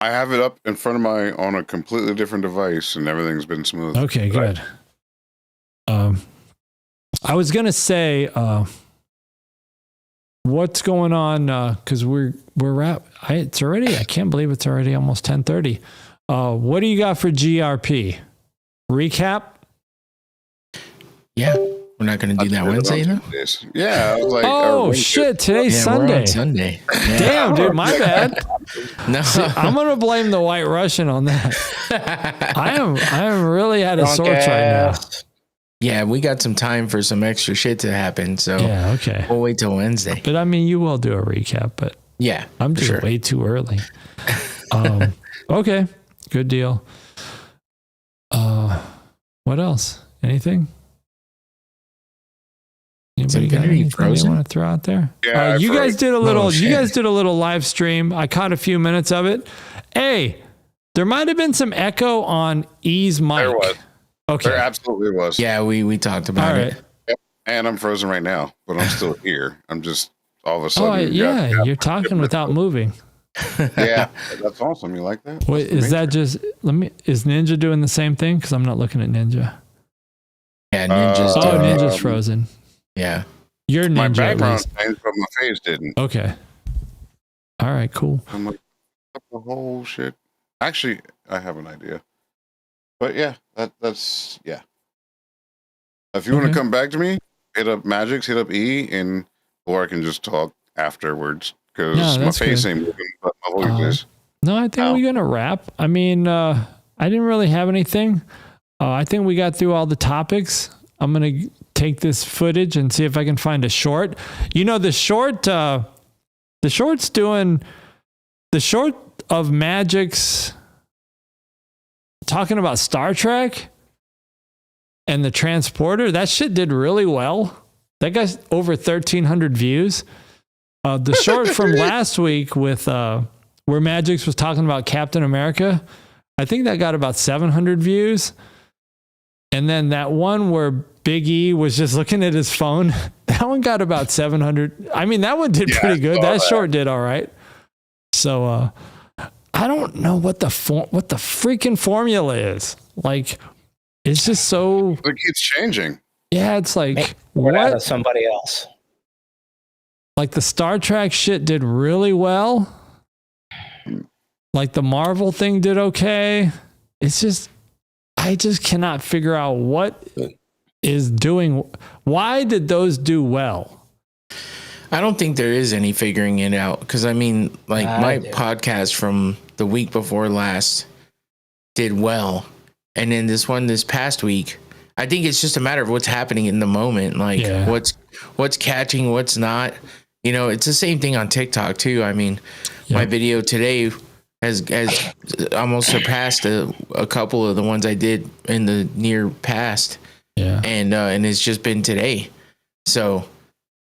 I have it up in front of on a completely different device, and everything's been smooth. okay, good. I was going to say, what's going on? Cause we're it's already, I can't believe it's already almost 10:30. What do you got for GRP? Recap? Yeah, we're not going to do that Wednesday, though. Yeah, I was like, Oh shit! Today's Yeah, Sunday. we're on Sunday. Yeah. Damn, dude, my bad. No, I'm gonna blame the White Russian on that. I am really out of sorts right now. yeah, we got some time for some extra shit to happen, so Yeah, okay. we'll wait till Wednesday. But I mean, you will do a recap, but Yeah, I'm for just sure. way too early. Okay, good deal. What else? Anything? Anybody got Infinity anything frozen? they want to throw out there? Yeah, I you guys froze. did a little. Oh, you shit. guys did a little live stream. I caught a few minutes of it. Hey, there might have been some echo on E's mic. There was. Okay. There absolutely was. Yeah, we talked about All it. right. And I'm frozen right now, but I'm still here. I'm just all of a sudden. Oh, yeah. You're talking without moving. Yeah, that's awesome. You like that? Wait, is that just? Is Ninja doing the same thing? Because I'm not looking at Ninja. Yeah, Ninja's Oh, doing it. Ninja's frozen. Yeah. You're my Ninja at background least. changed, but my face didn't. Okay. All right. Cool. I'm like, what the whole shit. Actually, I have an idea. But yeah, that's yeah. If you want Okay. to come back to me, hit up Magics, hit up E, or I can just talk afterwards because No, my that's face good. ain't moving, but my voice is. No, I think we're gonna wrap. I mean, I didn't really have anything. I think we got through all the topics. I'm gonna take this footage and see if I can find a short. You know, the short of Magic's talking about Star Trek and the transporter. That shit did really well. That got over 1,300 views. The short from last week with where Magic's was talking about Captain America, I think that got about 700 views. And then that one where Big E was just looking at his phone, that one got about 700. I mean, that one did pretty good. That short did all right. So I don't know what the freaking formula is. Like, it's just so. It keeps changing. Yeah, it's like We're out of what? somebody else. Like the Star Trek shit did really well. Like the Marvel thing did okay. It's just, I just cannot figure out what is doing. Why did those do well? I don't think there is any figuring it out because I mean, like my do. podcast from the week before last, did well. And then this one this past week, I think it's just a matter of what's happening in the moment. Like what's catching, what's not. You know, it's the same thing on TikTok too. I mean, my video today has almost surpassed a couple of the ones I did in the near past. Yeah. And it's just been today. So,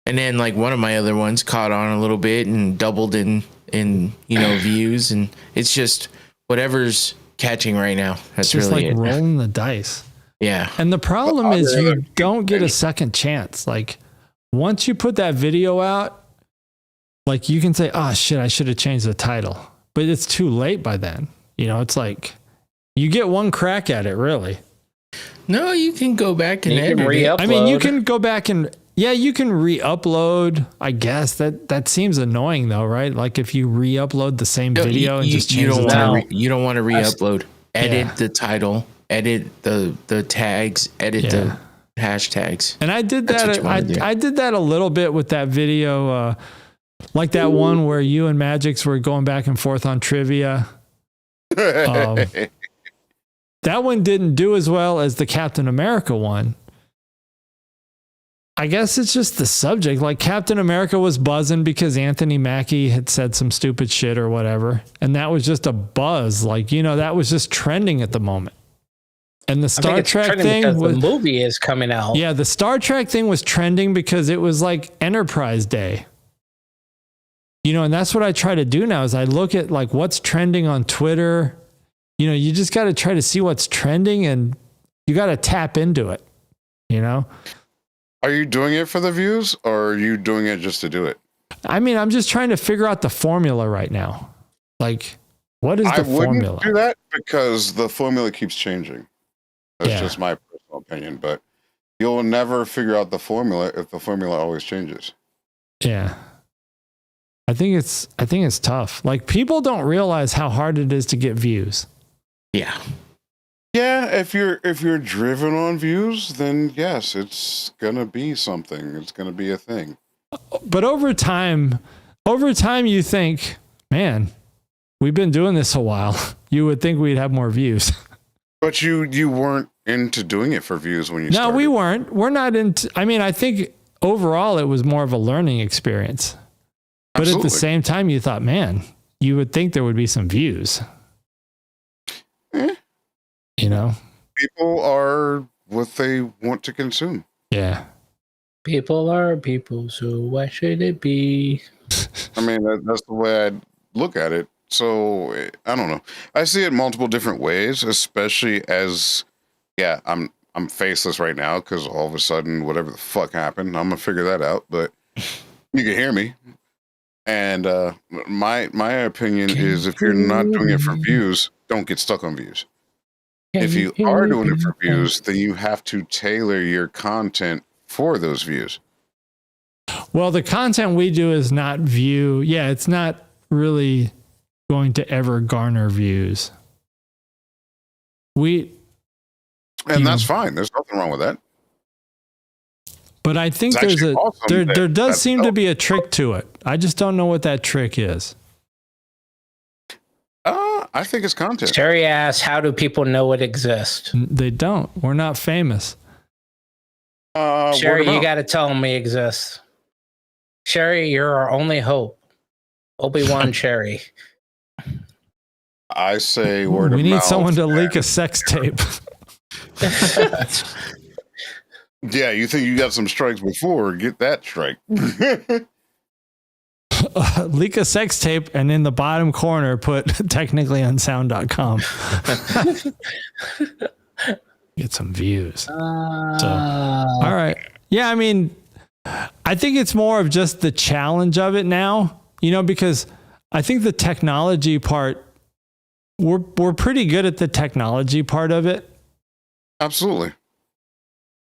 and then like one of my other ones caught on a little bit and doubled in views, and it's just whatever's catching right now. That's just really like it. rolling the dice. Yeah. And the problem is you don't get a second chance. Like once you put that video out, like you can say, oh shit, I should have changed the title, but it's too late by then. You know, it's like you get one crack at it really. No, you can go back and edit re-upload. I mean, you can go back and you can re-upload. I guess that seems annoying though, right? Like if you re-upload the same video and just change the title. You don't want to re-upload. Edit the title, edit the tags, edit the hashtags. And I did that. I did that a little bit with that video, like that one where you and Magix were going back and forth on trivia. That one didn't do as well as the Captain America one. I guess it's just the subject. Like Captain America was buzzing because Anthony Mackie had said some stupid shit or whatever. And that was just a buzz. Like, that was just trending at the moment. And the Star Trek thing was, the movie is coming out. Yeah, the Star Trek thing was trending because it was like Enterprise Day. And that's what I try to do now is I look at like what's trending on Twitter. You just got to try to see what's trending and you got to tap into it, Are you doing it for the views or are you doing it just to do it? I mean, I'm just trying to figure out the formula right now. Like, what is the formula? I wouldn't do that because the formula keeps changing. That's just my personal opinion, but you'll never figure out the formula if the formula always changes. Yeah. I think it's tough. Like people don't realize how hard it is to get views. Yeah. Yeah, if you're driven on views, then yes, it's gonna be something. It's gonna be a thing. But over time you think, man, we've been doing this a while. You would think we'd have more views. But you weren't into doing it for views when you started. No, we weren't. We're not into I think overall it was more of a learning experience. But Absolutely. At the same time you thought, man, you would think there would be some views. People are what they want to consume. Yeah. People are people, so why should it be? I mean, that's the way I look at it. So I don't know. I see it multiple different ways, especially as, I'm faceless right now because all of a sudden, whatever the fuck happened, I'm gonna figure that out. But you can hear me. And my opinion is, if you're not doing it for views, don't get stuck on views. If you are doing it for views, then you have to tailor your content for those views. Well, the content we do is not view. Yeah, it's not really going to ever garner views. That's fine. There's nothing wrong with that. But I think there does seem to be a trick to it. I just don't know what that trick is. I think it's content. Sherry asks, how do people know it exists? They don't. We're not famous. Sherry, you got to tell them we exist. Sherry, you're our only hope. Obi-Wan Sherry. I say word of mouth. We need someone to leak a sex tape. Yeah, you think you got some strikes before? Get that strike. Leak a sex tape and in the bottom corner put technicallyunsound.com. Get some views. All right. Yeah, I mean, I think it's more of just the challenge of it now, because I think the technology part, we're pretty good at the technology part of it. Absolutely.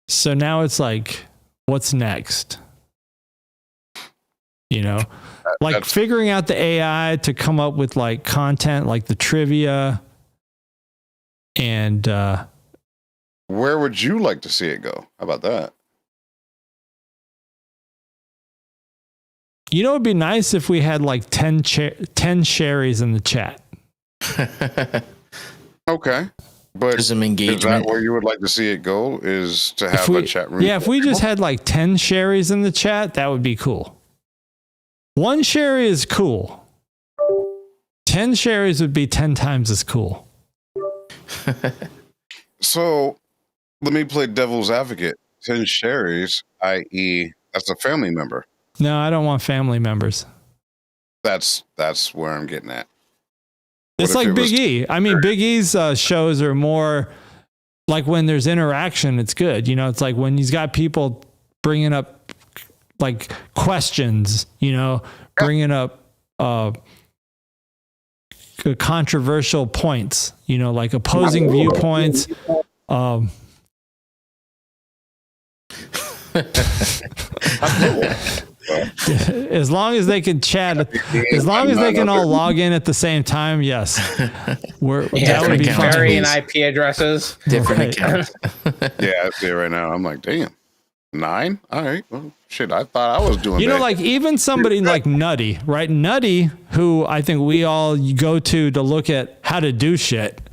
So now it's what's next? Figuring out the AI to come up with content like the trivia and where would you like to see it go? How about that? It'd be nice if we had 10 Sherrys in the chat. Okay. But There's some is engagement. that where you would like to see it go? Is to have a chat room? Yeah, if we just had like 10 Sherrys in the chat, that would be cool. 1 Sherry is cool. 10 Sherrys would be 10 times as cool. So let me play devil's advocate. 10 Sherrys, i.e., that's a family member. No, I don't want family members. That's where I'm getting at. It's like Big E. I mean, Big E's shows are more like when there's interaction, it's good. You know, it's like when he's got people bringing up like questions, you know, bringing up controversial points, you know, like opposing viewpoints. As long as they can chat, as long as they can all log in at the same time, yes. That would be fun. Varying IP addresses. Different accounts. Yeah, I see it right now. I'm like, damn. 9? All right. Well, shit, I thought I was doing You know, like even somebody like Nutty, right? Nutty, who I think we all go to look at how to do shit.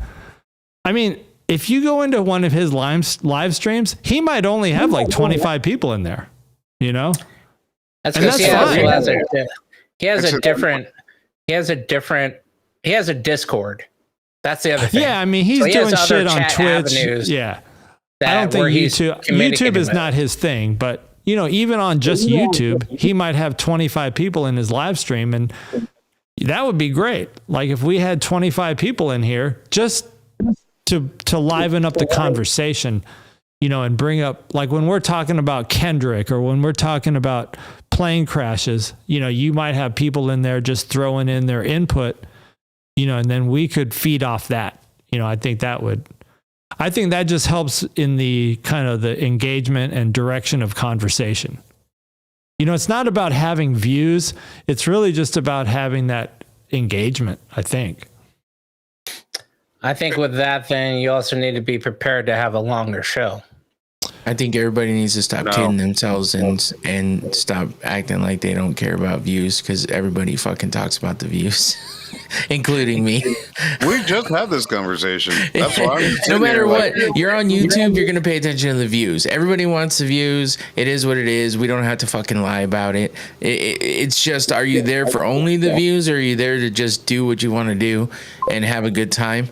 I mean, if you go into one of his live streams, he might only have like 25 people in there, you know? That's because he has a Discord. That's the other thing. Yeah, I mean, he's doing shit on Twitch. Avenues. Yeah. I don't think YouTube is not his thing, but you know, even on just YouTube, he might have 25 people in his live stream, and that would be great. Like if we had 25 people in here just to liven up the conversation, you know, and bring up, like when we're talking about Kendrick or when we're talking about plane crashes, you know, you might have people in there just throwing in their input, you know, and then we could feed off that. You know, I think that just helps in the kind of the engagement and direction of conversation. You know, it's not about having views. It's really just about having that engagement, I think. I think with that, then you also need to be prepared to have a longer show. I think everybody needs to stop kidding themselves and stop acting like they don't care about views, because everybody fucking talks about the views, including me. We just had this conversation. That's why I'm no matter what, you're on YouTube, you're going to pay attention to the views. Everybody wants the views. It is what it is. We don't have to fucking lie about it. It's just, are you there for only the views, or are you there to just do what you want to do and have a good time?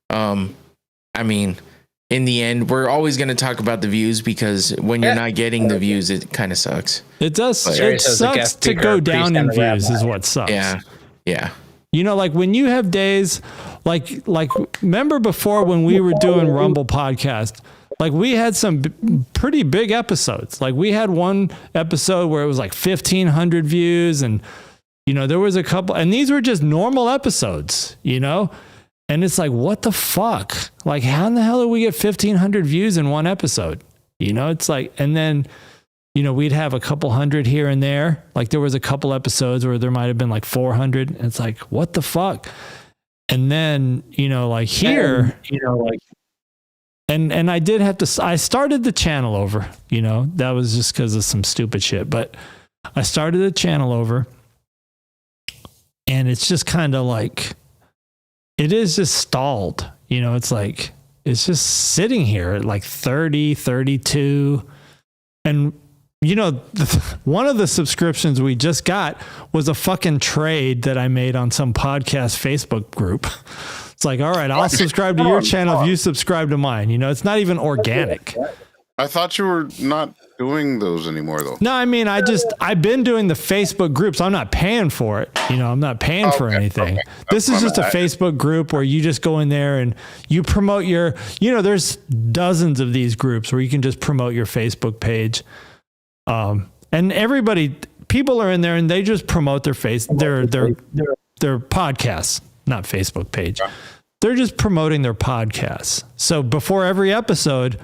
I mean, in the end, we're always going to talk about the views, because when you're not getting the views, it kind of sucks. It does. It sucks to go down in views is what sucks. Yeah. Yeah. You know, like when you have days like remember before when we were doing Rumble podcast, like we had some pretty big episodes. Like we had one episode where it was like 1,500 views, and, you know, there was a couple, and these were just normal episodes, you know? And it's like, what the fuck? Like, how in the hell did we get 1,500 views in one episode? You know, it's like, and then, you know, we'd have a couple hundred here and there. Like there was a couple episodes where there might've been like 400. And it's like, what the fuck? And then, you know, like here, you know, like, and I did have to, I started the channel over, you know, that was just because of some stupid shit, but I started the channel over, and it's just kind of like, it is just stalled. You know, it's like, it's just sitting here at like 30, 32. And, you know, one of the subscriptions we just got was a fucking trade that I made on some podcast Facebook group. It's like, all right, I'll subscribe to your channel if you subscribe to mine. You know, it's not even organic. I thought you were not doing those anymore, though. No, I mean, I've been doing the Facebook groups. I'm not paying for it. You know, I'm not paying for anything. Okay. This is just a Facebook group where you just go in there and you promote your, you know, there's dozens of these groups where you can just promote your Facebook page. And people are in there and they just promote their podcasts, not Facebook page. They're just promoting their podcasts. So before every episode,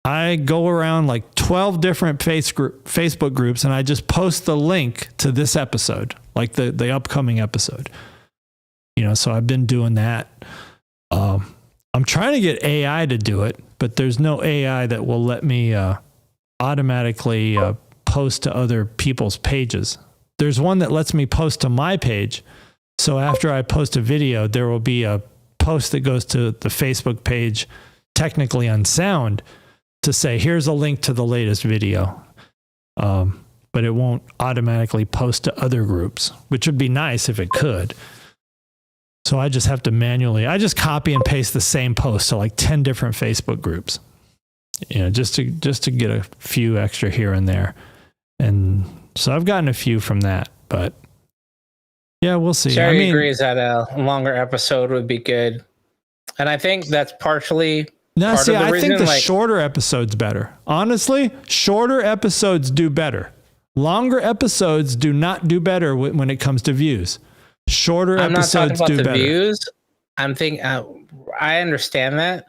I go around like 12 different Facebook groups, and I just post the link to this episode, like the upcoming episode. You know, so I've been doing that. I'm trying to get AI to do it, but there's no AI that will let me automatically post to other people's pages. There's one that lets me post to my page. So after I post a video, there will be a post that goes to the Facebook page, Technically Unsound, to say, here's a link to the latest video. But it won't automatically post to other groups, which would be nice if it could. So I just have to I just copy and paste the same post to like 10 different Facebook groups, just to get a few extra here and there. And so I've gotten a few from that, but yeah, we'll see. Sherry agrees that a longer episode would be good. And I think that's partially I think the like, shorter episode's better. Honestly, shorter episodes do better. Longer episodes do not do better when it comes to views. Shorter episodes do better. I'm not talking about the views. I'm thinking, I understand that,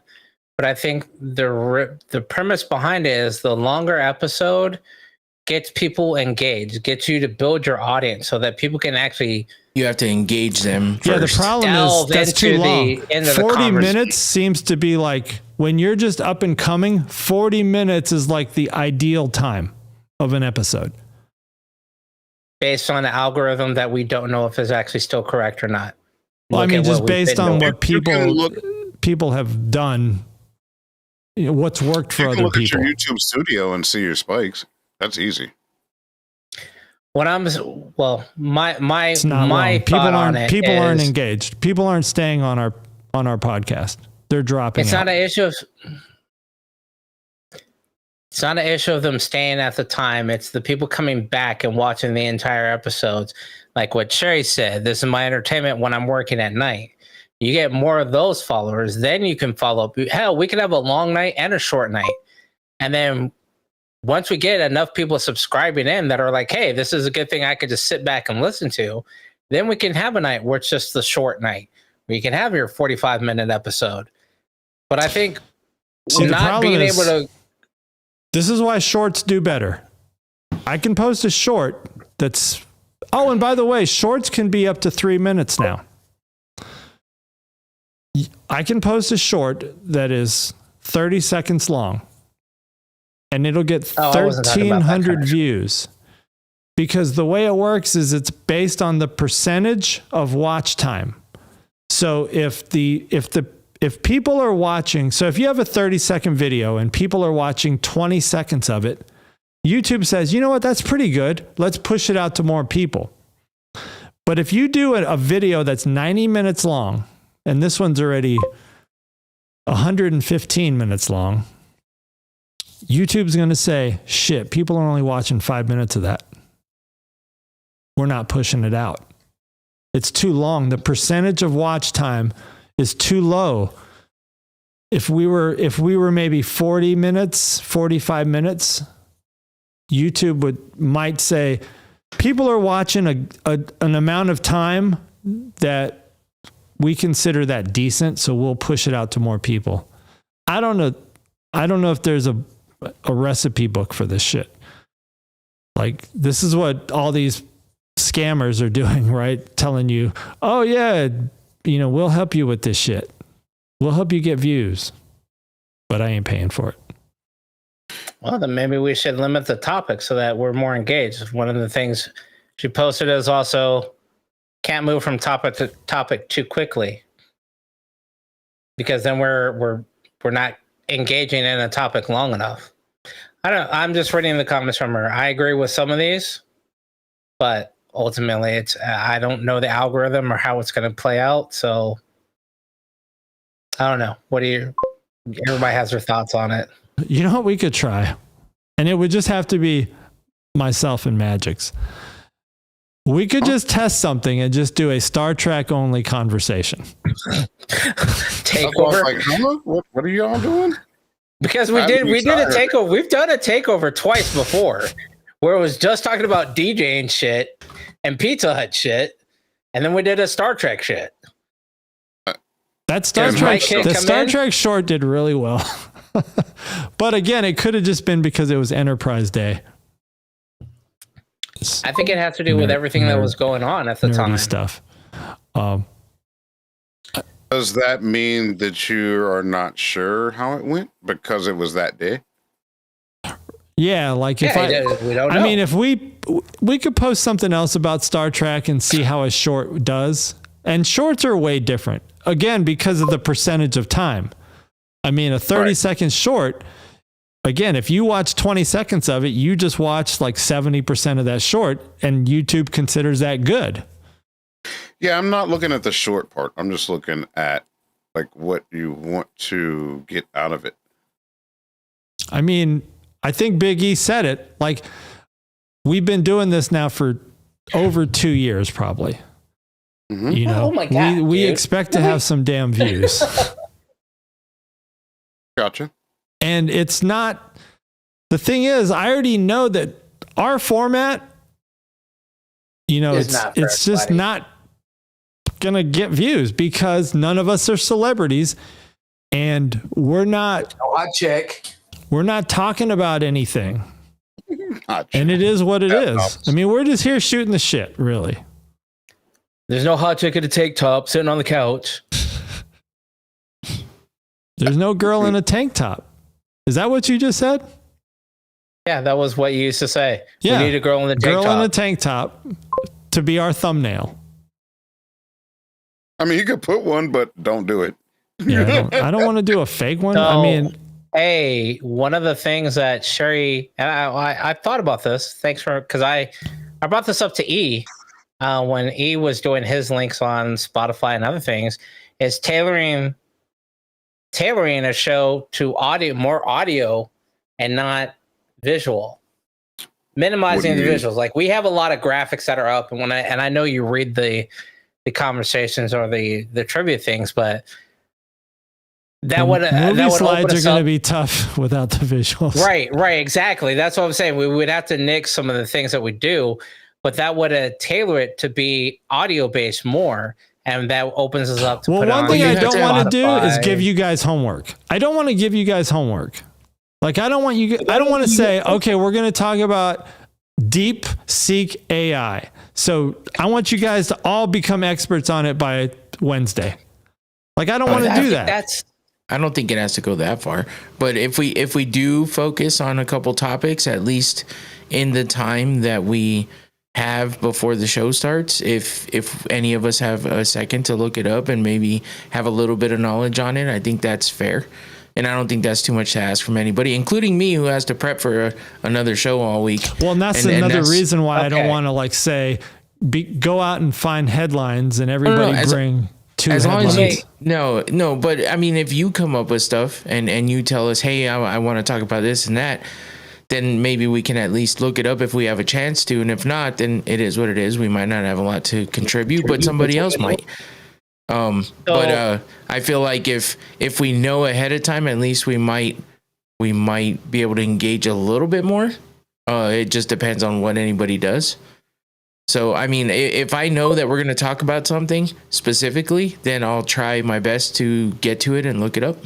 but I think the premise behind it is the longer episode gets people engaged, gets you to build your audience so that people can actually. You have to engage them first. Yeah, the problem is that's too long. 40 minutes seems to be like, when you're just up and coming, 40 minutes is like the ideal time of an episode. Based on the algorithm that we don't know if is actually still correct or not. Well, I mean, just based on what people have done, what's worked for other people. You can look at your YouTube studio and see your spikes. That's easy. What my people aren't is, engaged. People aren't staying on our podcast. They're dropping. It's not an issue of them staying at the time. It's the people coming back and watching the entire episodes. Like what Sherry said, this is my entertainment when I'm working at night. You get more of those followers, then you can follow up. Hell, we could have a long night and a short night. And then once we get enough people subscribing in that are like, hey, this is a good thing I could just sit back and listen to, then we can have a night where it's just the short night, where you can have your 45-minute episode. But I think not being able to... This is why shorts do better. I can post a short that's... Oh, and by the way, shorts can be up to 3 minutes now. I can post a short that is 30 seconds long, and it'll get 1,300 views. Because the way it works is it's based on the percentage of watch time. So if people are watching, so if you have a 30-second video and people are watching 20 seconds of it, YouTube says, you know what, that's pretty good. Let's push it out to more people. But if you do a video that's 90 minutes long, and this one's already 115 minutes long, YouTube's going to say, shit, people are only watching 5 minutes of that. We're not pushing it out. It's too long. The percentage of watch time is too low. If we were maybe 40 minutes, 45 minutes, YouTube might say, people are watching an amount of time that we consider that decent, so we'll push it out to more people. I don't know if there's a recipe book for this shit. Like, this is what all these scammers are doing, right? Telling you, oh yeah, we'll help you with this shit. We'll help you get views, but I ain't paying for it. Well, then maybe we should limit the topic so that we're more engaged. One of the things she posted is also can't move from topic to topic too quickly, because then we're not engaging in a topic long enough. I'm just reading the comments from her. I agree with some of these, but ultimately I don't know the algorithm or how it's going to play out. So I don't know. Everybody has their thoughts on it. You know what we could try? And it would just have to be myself and Magic's. We could just test something and just do a Star Trek only conversation. Takeover. Like, what are y'all doing? Because we did a takeover. We've done a takeover twice before, where it was just talking about DJing shit and Pizza Hut shit, and then we did a Star Trek shit. That Star Trek short did really well. But again, it could have just been because it was Enterprise Day. I think it has to do with everything that was going on at the time. Stuff. Does that mean that you are not sure how it went because it was that day? Yeah, like if we don't know. I mean, if we could post something else about Star Trek and see how a short does. And shorts are way different. again, because of the percentage of time. I mean, a 30-second short, again, if you watch 20 seconds of it, you just watch like 70% of that short, and YouTube considers that good. Yeah, I'm not looking at the short part. I'm just looking at like what you want to get out of it. I mean, I think Big E said it. Like, we've been doing this now for over 2 years, probably. Mm-hmm. You know, Oh my God, we dude. expect to have some damn views. Gotcha. And it's not, the thing is, I already know that our format, you know, It's not for it's just everybody. not going to get views because none of us are celebrities, and we're not hot chick. talking about anything. Gotcha. And it is what it That is. helps. I mean, we're just here shooting the shit, really. There's no hot chick at a tank top sitting on the couch. There's no girl in a tank top. Is that what you just said? Yeah, that was what you used to say. Yeah. We need a girl in the tank Girl top. in a tank top to be our thumbnail. I mean, you could put one, but don't do it. Yeah, I don't want to do a fake one. So, I mean, hey, one of the things that Sherry, and I thought about this. Thanks for, because I brought this up to E when E was doing his links on Spotify and other things, is tailoring a show to more audio and not visual, minimizing What the do you mean? visuals. Like, we have a lot of graphics that are up, and I know you read the conversations or the trivia things, but that would movie slides open are us going to up. be tough without the visuals. Right, exactly. That's what I'm saying. We would have to nix some of the things that we do, but that would tailor it to be audio based more, and that opens us up to Well, put one on thing I have don't to want to do is Spotify. give you guys homework. I don't want to give you guys homework. Like, I don't want to say, okay, we're going to talk about deep seek AI. So I want you guys to all become experts on it by Wednesday. Like, I don't want to do that. That's I don't think it has to go that far. But if we do focus on a couple topics, at least in the time that we have before the show starts, if any of us have a second to look it up and maybe have a little bit of knowledge on it, I think that's fair. And I don't think that's too much to ask from anybody, including me, who has to prep for another show all week. Well, and that's And another that's- reason why I don't okay. want to like say, go out and find headlines and everybody as- bring two As long headlines. as you, no, but I mean, if you come up with stuff and you tell us, hey, I want to talk about this and that, then maybe we can at least look it up if we have a chance to. And if not, then it is what it is. We might not have a lot to contribute, but somebody else might. But I feel like if we know ahead of time, at least we might be able to engage a little bit more. It just depends on what anybody does. So, I mean, if I know that we're going to talk about something specifically, then I'll try my best to get to it and look it up.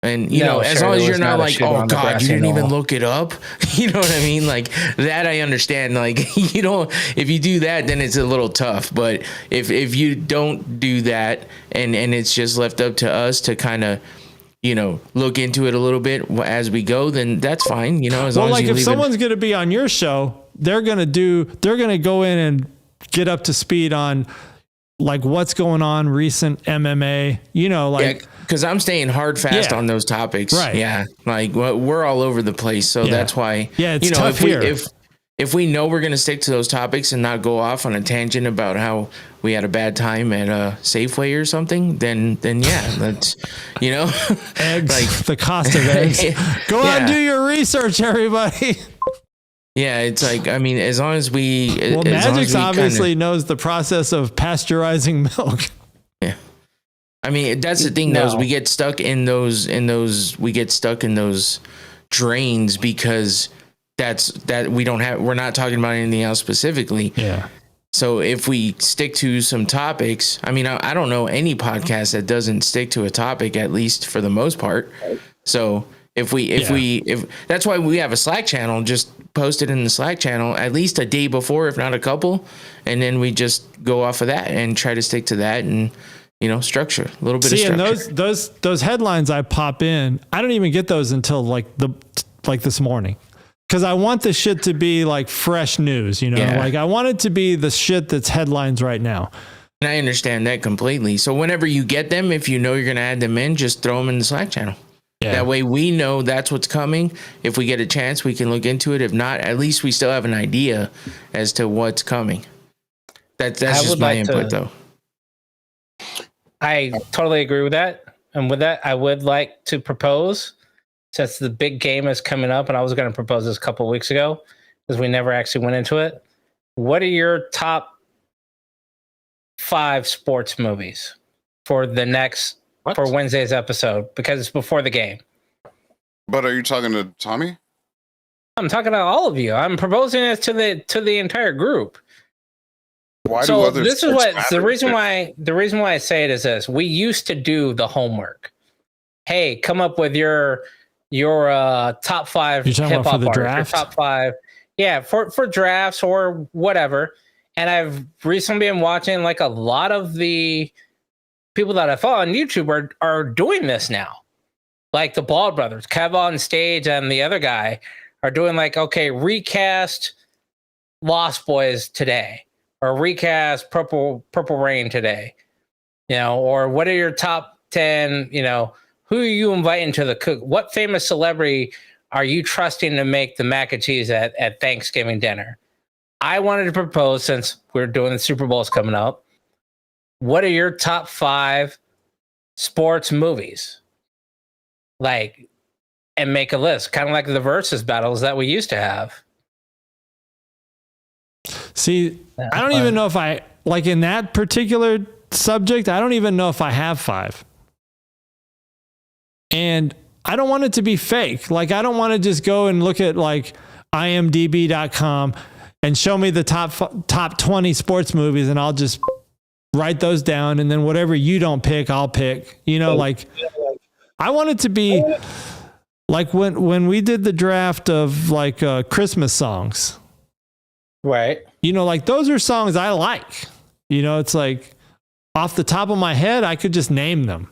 And, you know, as long as you're not like, oh, God, you didn't even look it up. You know what I mean? Like, that I understand. Like, you know, if you do that, then it's a little tough. But if you don't do that and it's just left up to us to kind of, you know, look into it a little bit as we go, then that's fine. You know, as Well, long like as you if leave someone's going to be on your show, they're going to go in and get up to speed on like what's going on, recent MMA, you know, like, because I'm staying hard fast Yeah. on those topics. Right. Yeah. Like we're all over the place. So Yeah. that's why, Yeah, it's you know, tough here. if we know we're going to stick to those topics and not go off on a tangent about how we had a bad time at a Safeway or something, then yeah, that's, you know, eggs, like, the cost of eggs. Go out and Yeah. do your research, everybody. yeah, it's like, I mean, as long as we, Well, as long as Magix we obviously knows the process of pasteurizing milk. yeah. I mean, that's the thing though, is we get stuck in those drains because we're not talking about anything else specifically. Yeah. So if we stick to some topics, I mean, I don't know any podcast that doesn't stick to a topic, at least for the most part. So if that's why we have a Slack channel, just post it in the Slack channel at least a day before, if not a couple. And then we just go off of that and try to stick to that and, you know, structure a little bit of See, and structure. those headlines I pop in, I don't even get those until like this morning. Cause I want the shit to be like fresh news, you know, Yeah. like I want it to be the shit that's headlines right now. And I understand that completely. So whenever you get them, if you know you're going to add them in, just throw them in the Slack channel. Yeah. That way we know that's what's coming. If we get a chance, we can look into it. If not, at least we still have an idea as to what's coming. That's just my input, though. I totally agree with that. And with that, I would like to propose, since the big game is coming up, and I was going to propose this a couple of weeks ago because we never actually went into it. What are your top 5 sports movies for the next for Wednesday's episode? Because it's before the game. But are you talking to Tommy? I'm talking to all of you. I'm proposing it to the entire group. Why so do other this is what matter? the reason why I say it is this. We used to do the homework. Hey, come up with your top 5 You're talking about for the draft? Your top 5. Yeah, for drafts or whatever. And I've recently been watching like a lot of the people that I follow on YouTube are doing this now. Like the Bald brothers, Kev on stage and the other guy are doing like, okay, recast Lost Boys today or recast Purple Rain today, or what are your top 10, who are you inviting to the cook? What famous celebrity are you trusting to make the mac and cheese at Thanksgiving dinner? I wanted to propose, since we're doing the Super Bowls coming up, what are your top 5 sports movies? Like, and make a list, kind of like the versus battles that we used to have. See, I don't even know if I, like in that particular subject, I don't even know if I have 5. And I don't want it to be fake. Like, I don't want to just go and look at like imdb.com and show me the top 20 sports movies, and I'll just write those down, and then whatever you don't pick, I'll pick. Like I want it to be like when we did the draft of like Christmas songs. Right. Like those are songs I like. It's like off the top of my head, I could just name them.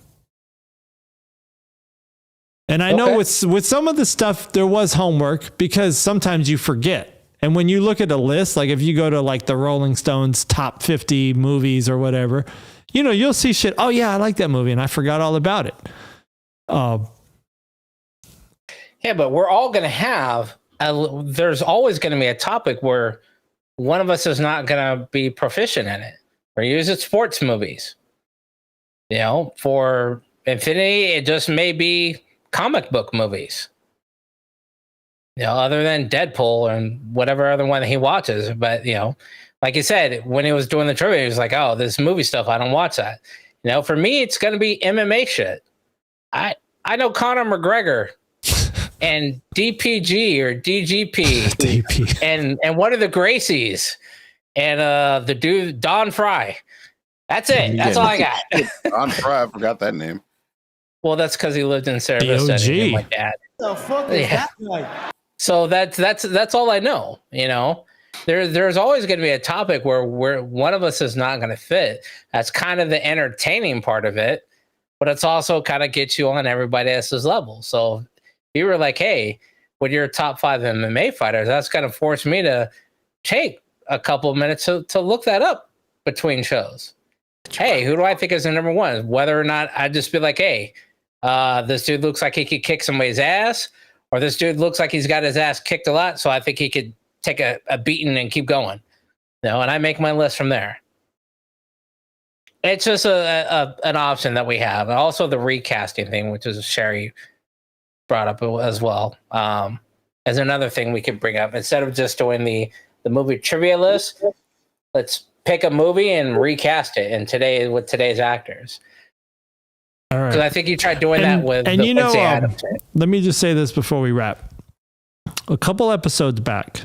And I know with some of the stuff, there was homework because sometimes you forget. And when you look at a list, like if you go to like the Rolling Stones top 50 movies or whatever, you'll see shit. Oh yeah, I like that movie, and I forgot all about it. Yeah, but we're all going to have, there's always going to be a topic where one of us is not going to be proficient in it. Or use it sports movies. For Infinity, it just may be comic book movies. Other than Deadpool and whatever other one that he watches. But, like you said, when he was doing the trivia, he was like, oh, this movie stuff, I don't watch that. For me, it's going to be MMA shit. I know Conor McGregor and DPG or DGP DP. and one of the Gracies and the dude, Don Fry. That's it. That's all I got. Don Fry, I forgot that name. Well, that's because he lived in Sarah Vista and he like that. The fuck is that like? So that's all I know. There's always going to be a topic where one of us is not going to fit. That's kind of the entertaining part of it, but it's also kind of gets you on everybody else's level. So if you were like, hey, with your top 5 MMA fighters, that's going to force me to take a couple of minutes to look that up between shows. Hey, who do I think is the number 1? Whether or not I'd just be like, hey, this dude looks like he could kick somebody's ass, or this dude looks like he's got his ass kicked a lot, so I think he could take a beating and keep going. And I make my list from there. It's just an option that we have. And also the recasting thing, which is Sherry brought up as well, as another thing we could bring up. Instead of just doing the movie trivia list, let's pick a movie and recast it with today's actors. All right. Because I think you tried doing that with and the Wednesday Addams. Let me just say this before we wrap. A couple episodes back,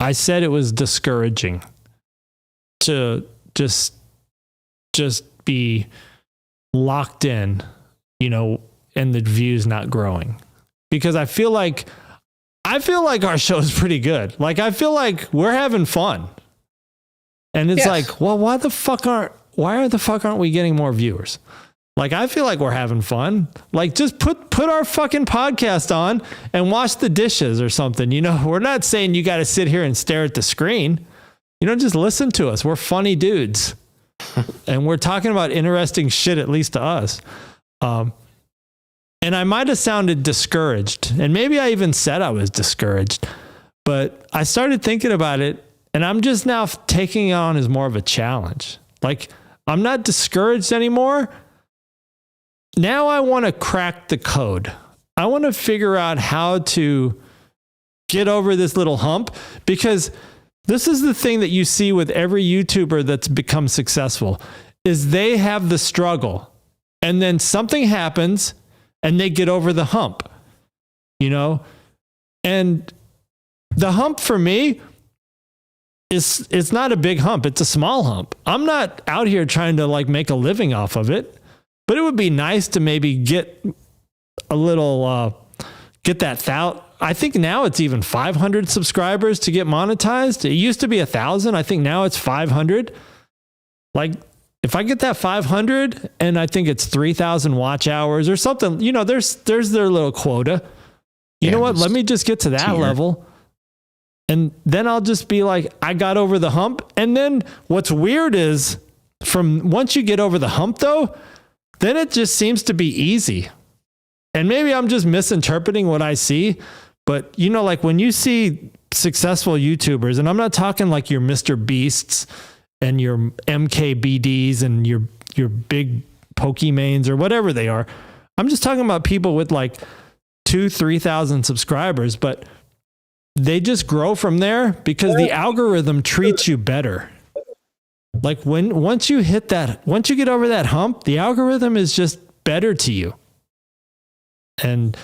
I said it was discouraging to just be locked in, and the views not growing, because I feel like our show is pretty good. Like, I feel like we're having fun, and it's like, well, why the fuck aren't we getting more viewers? Like, I feel like we're having fun. Like, just put our fucking podcast on and wash the dishes or something. We're not saying you got to sit here and stare at the screen. Just listen to us. We're funny dudes. And we're talking about interesting shit, at least to us. And I might have sounded discouraged, and maybe I even said I was discouraged, but I started thinking about it, and I'm just now taking it on as more of a challenge. Like, I'm not discouraged anymore. Now I want to crack the code. I want to figure out how to get over this little hump, because this is the thing that you see with every YouTuber that's become successful is they have the struggle, and then something happens and they get over the hump, you know? And the hump for me is, it's not a big hump. It's a small hump. I'm not out here trying to like make a living off of it, but it would be nice to maybe get a little, get that I think now it's even 500 subscribers to get monetized. It used to be 1,000. I think now it's 500. Like, if I get that 500 and I think it's 3,000 watch hours or something, you know, there's their little quota. You know what? Let me just get to that level. And then I'll just be like, I got over the hump. And then what's weird is from once you get over the hump though, then it just seems to be easy. And maybe I'm just misinterpreting what I see, but you know, like when you see successful YouTubers, and I'm not talking like your Mr. Beasts and your MKBDs and your big Pokemains or whatever they are. I'm just talking about people with like 2,000-3,000 subscribers, but they just grow from there because the algorithm treats you better. Like once you get over that hump, the algorithm is just better to you. And,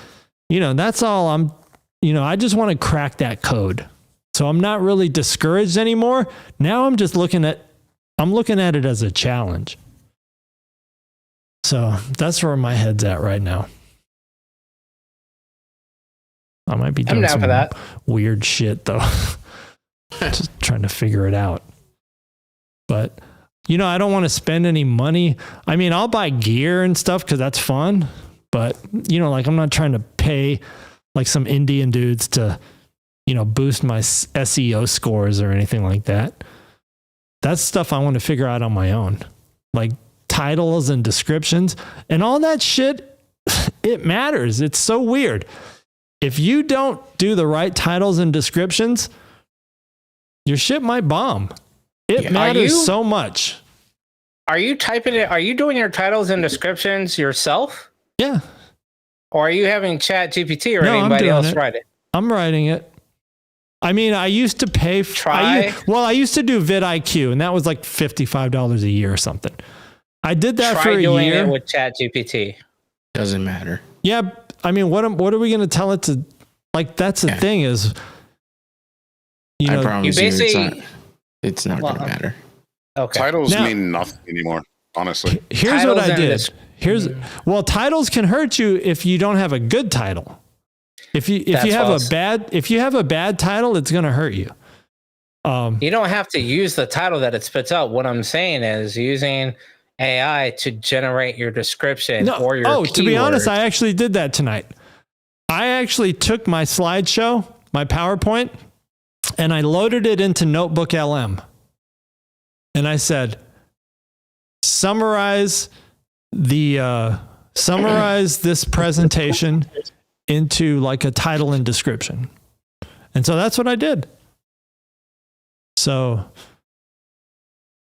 you know, that's all I just want to crack that code. So I'm not really discouraged anymore. Now I'm just looking at it as a challenge. So that's where my head's at right now. I might be doing some weird shit though. Just trying to figure it out. But, you know, I don't want to spend any money. I mean, I'll buy gear and stuff because that's fun. But, you know, like I'm not trying to pay like some Indian dudes to, you know, boost my SEO scores or anything like that. That's stuff I want to figure out on my own. Like titles and descriptions and all that shit, it matters. It's so weird. If you don't do the right titles and descriptions, your shit might bomb. It matters so much. Are you typing it? Are you doing your titles and descriptions yourself? Yeah. Or are you having ChatGPT or anybody else write it? I'm writing it. I mean, I used to pay. I used to do vidIQ, and that was like $55 a year or something. I did that for a year. Try doing it with ChatGPT. Doesn't matter. Yeah, I mean, what are we going to tell it to? Like, that's the thing is, you know, I promise you, it's not going to matter. Okay. Titles mean nothing anymore, honestly. Here's titles what I did. Titles can hurt you if you don't have a good title. If you have a bad title, it's going to hurt you. You don't have to use the title that it spits out. What I'm saying is using AI to generate your description or your keywords. To be honest, I actually did that tonight. I actually took my slideshow, my PowerPoint, and I loaded it into Notebook LM. And I said, summarize this presentation into like a title and description. And so that's what I did. So,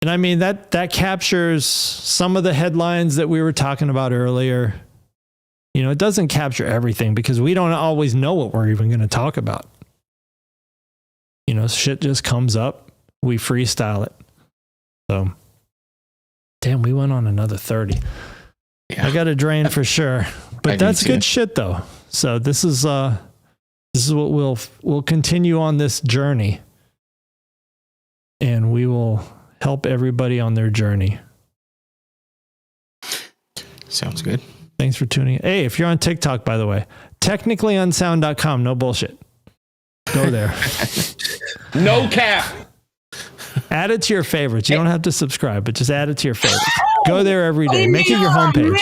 and I mean, that captures some of the headlines that we were talking about earlier. You know, it doesn't capture everything because we don't always know what we're even going to talk about. You know, shit just comes up. We freestyle it. So, damn, we went on another 30. Yeah. I got a drain for sure, but that's good shit though. So this is what we'll continue on this journey, and we will help everybody on their journey. Sounds good. Thanks for tuning in. Hey, if you're on TikTok, by the way, technicallyunsound.com, no bullshit. Go there. No cap. Add it to your favorites. You don't have to subscribe, but just add it to your favorites. Go there every day. Make it your homepage.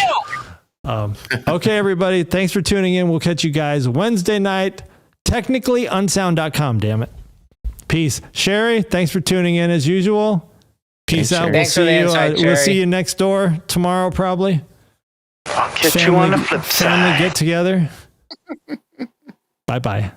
Okay, everybody. Thanks for tuning in. We'll catch you guys Wednesday night. Technicallyunsound.com, damn it. Peace. Sherry, thanks for tuning in as usual. Peace out. Thanks for the insight, We'll Jerry. see you next door tomorrow, probably. I'll catch you on the flip side. Family get together. Bye-bye.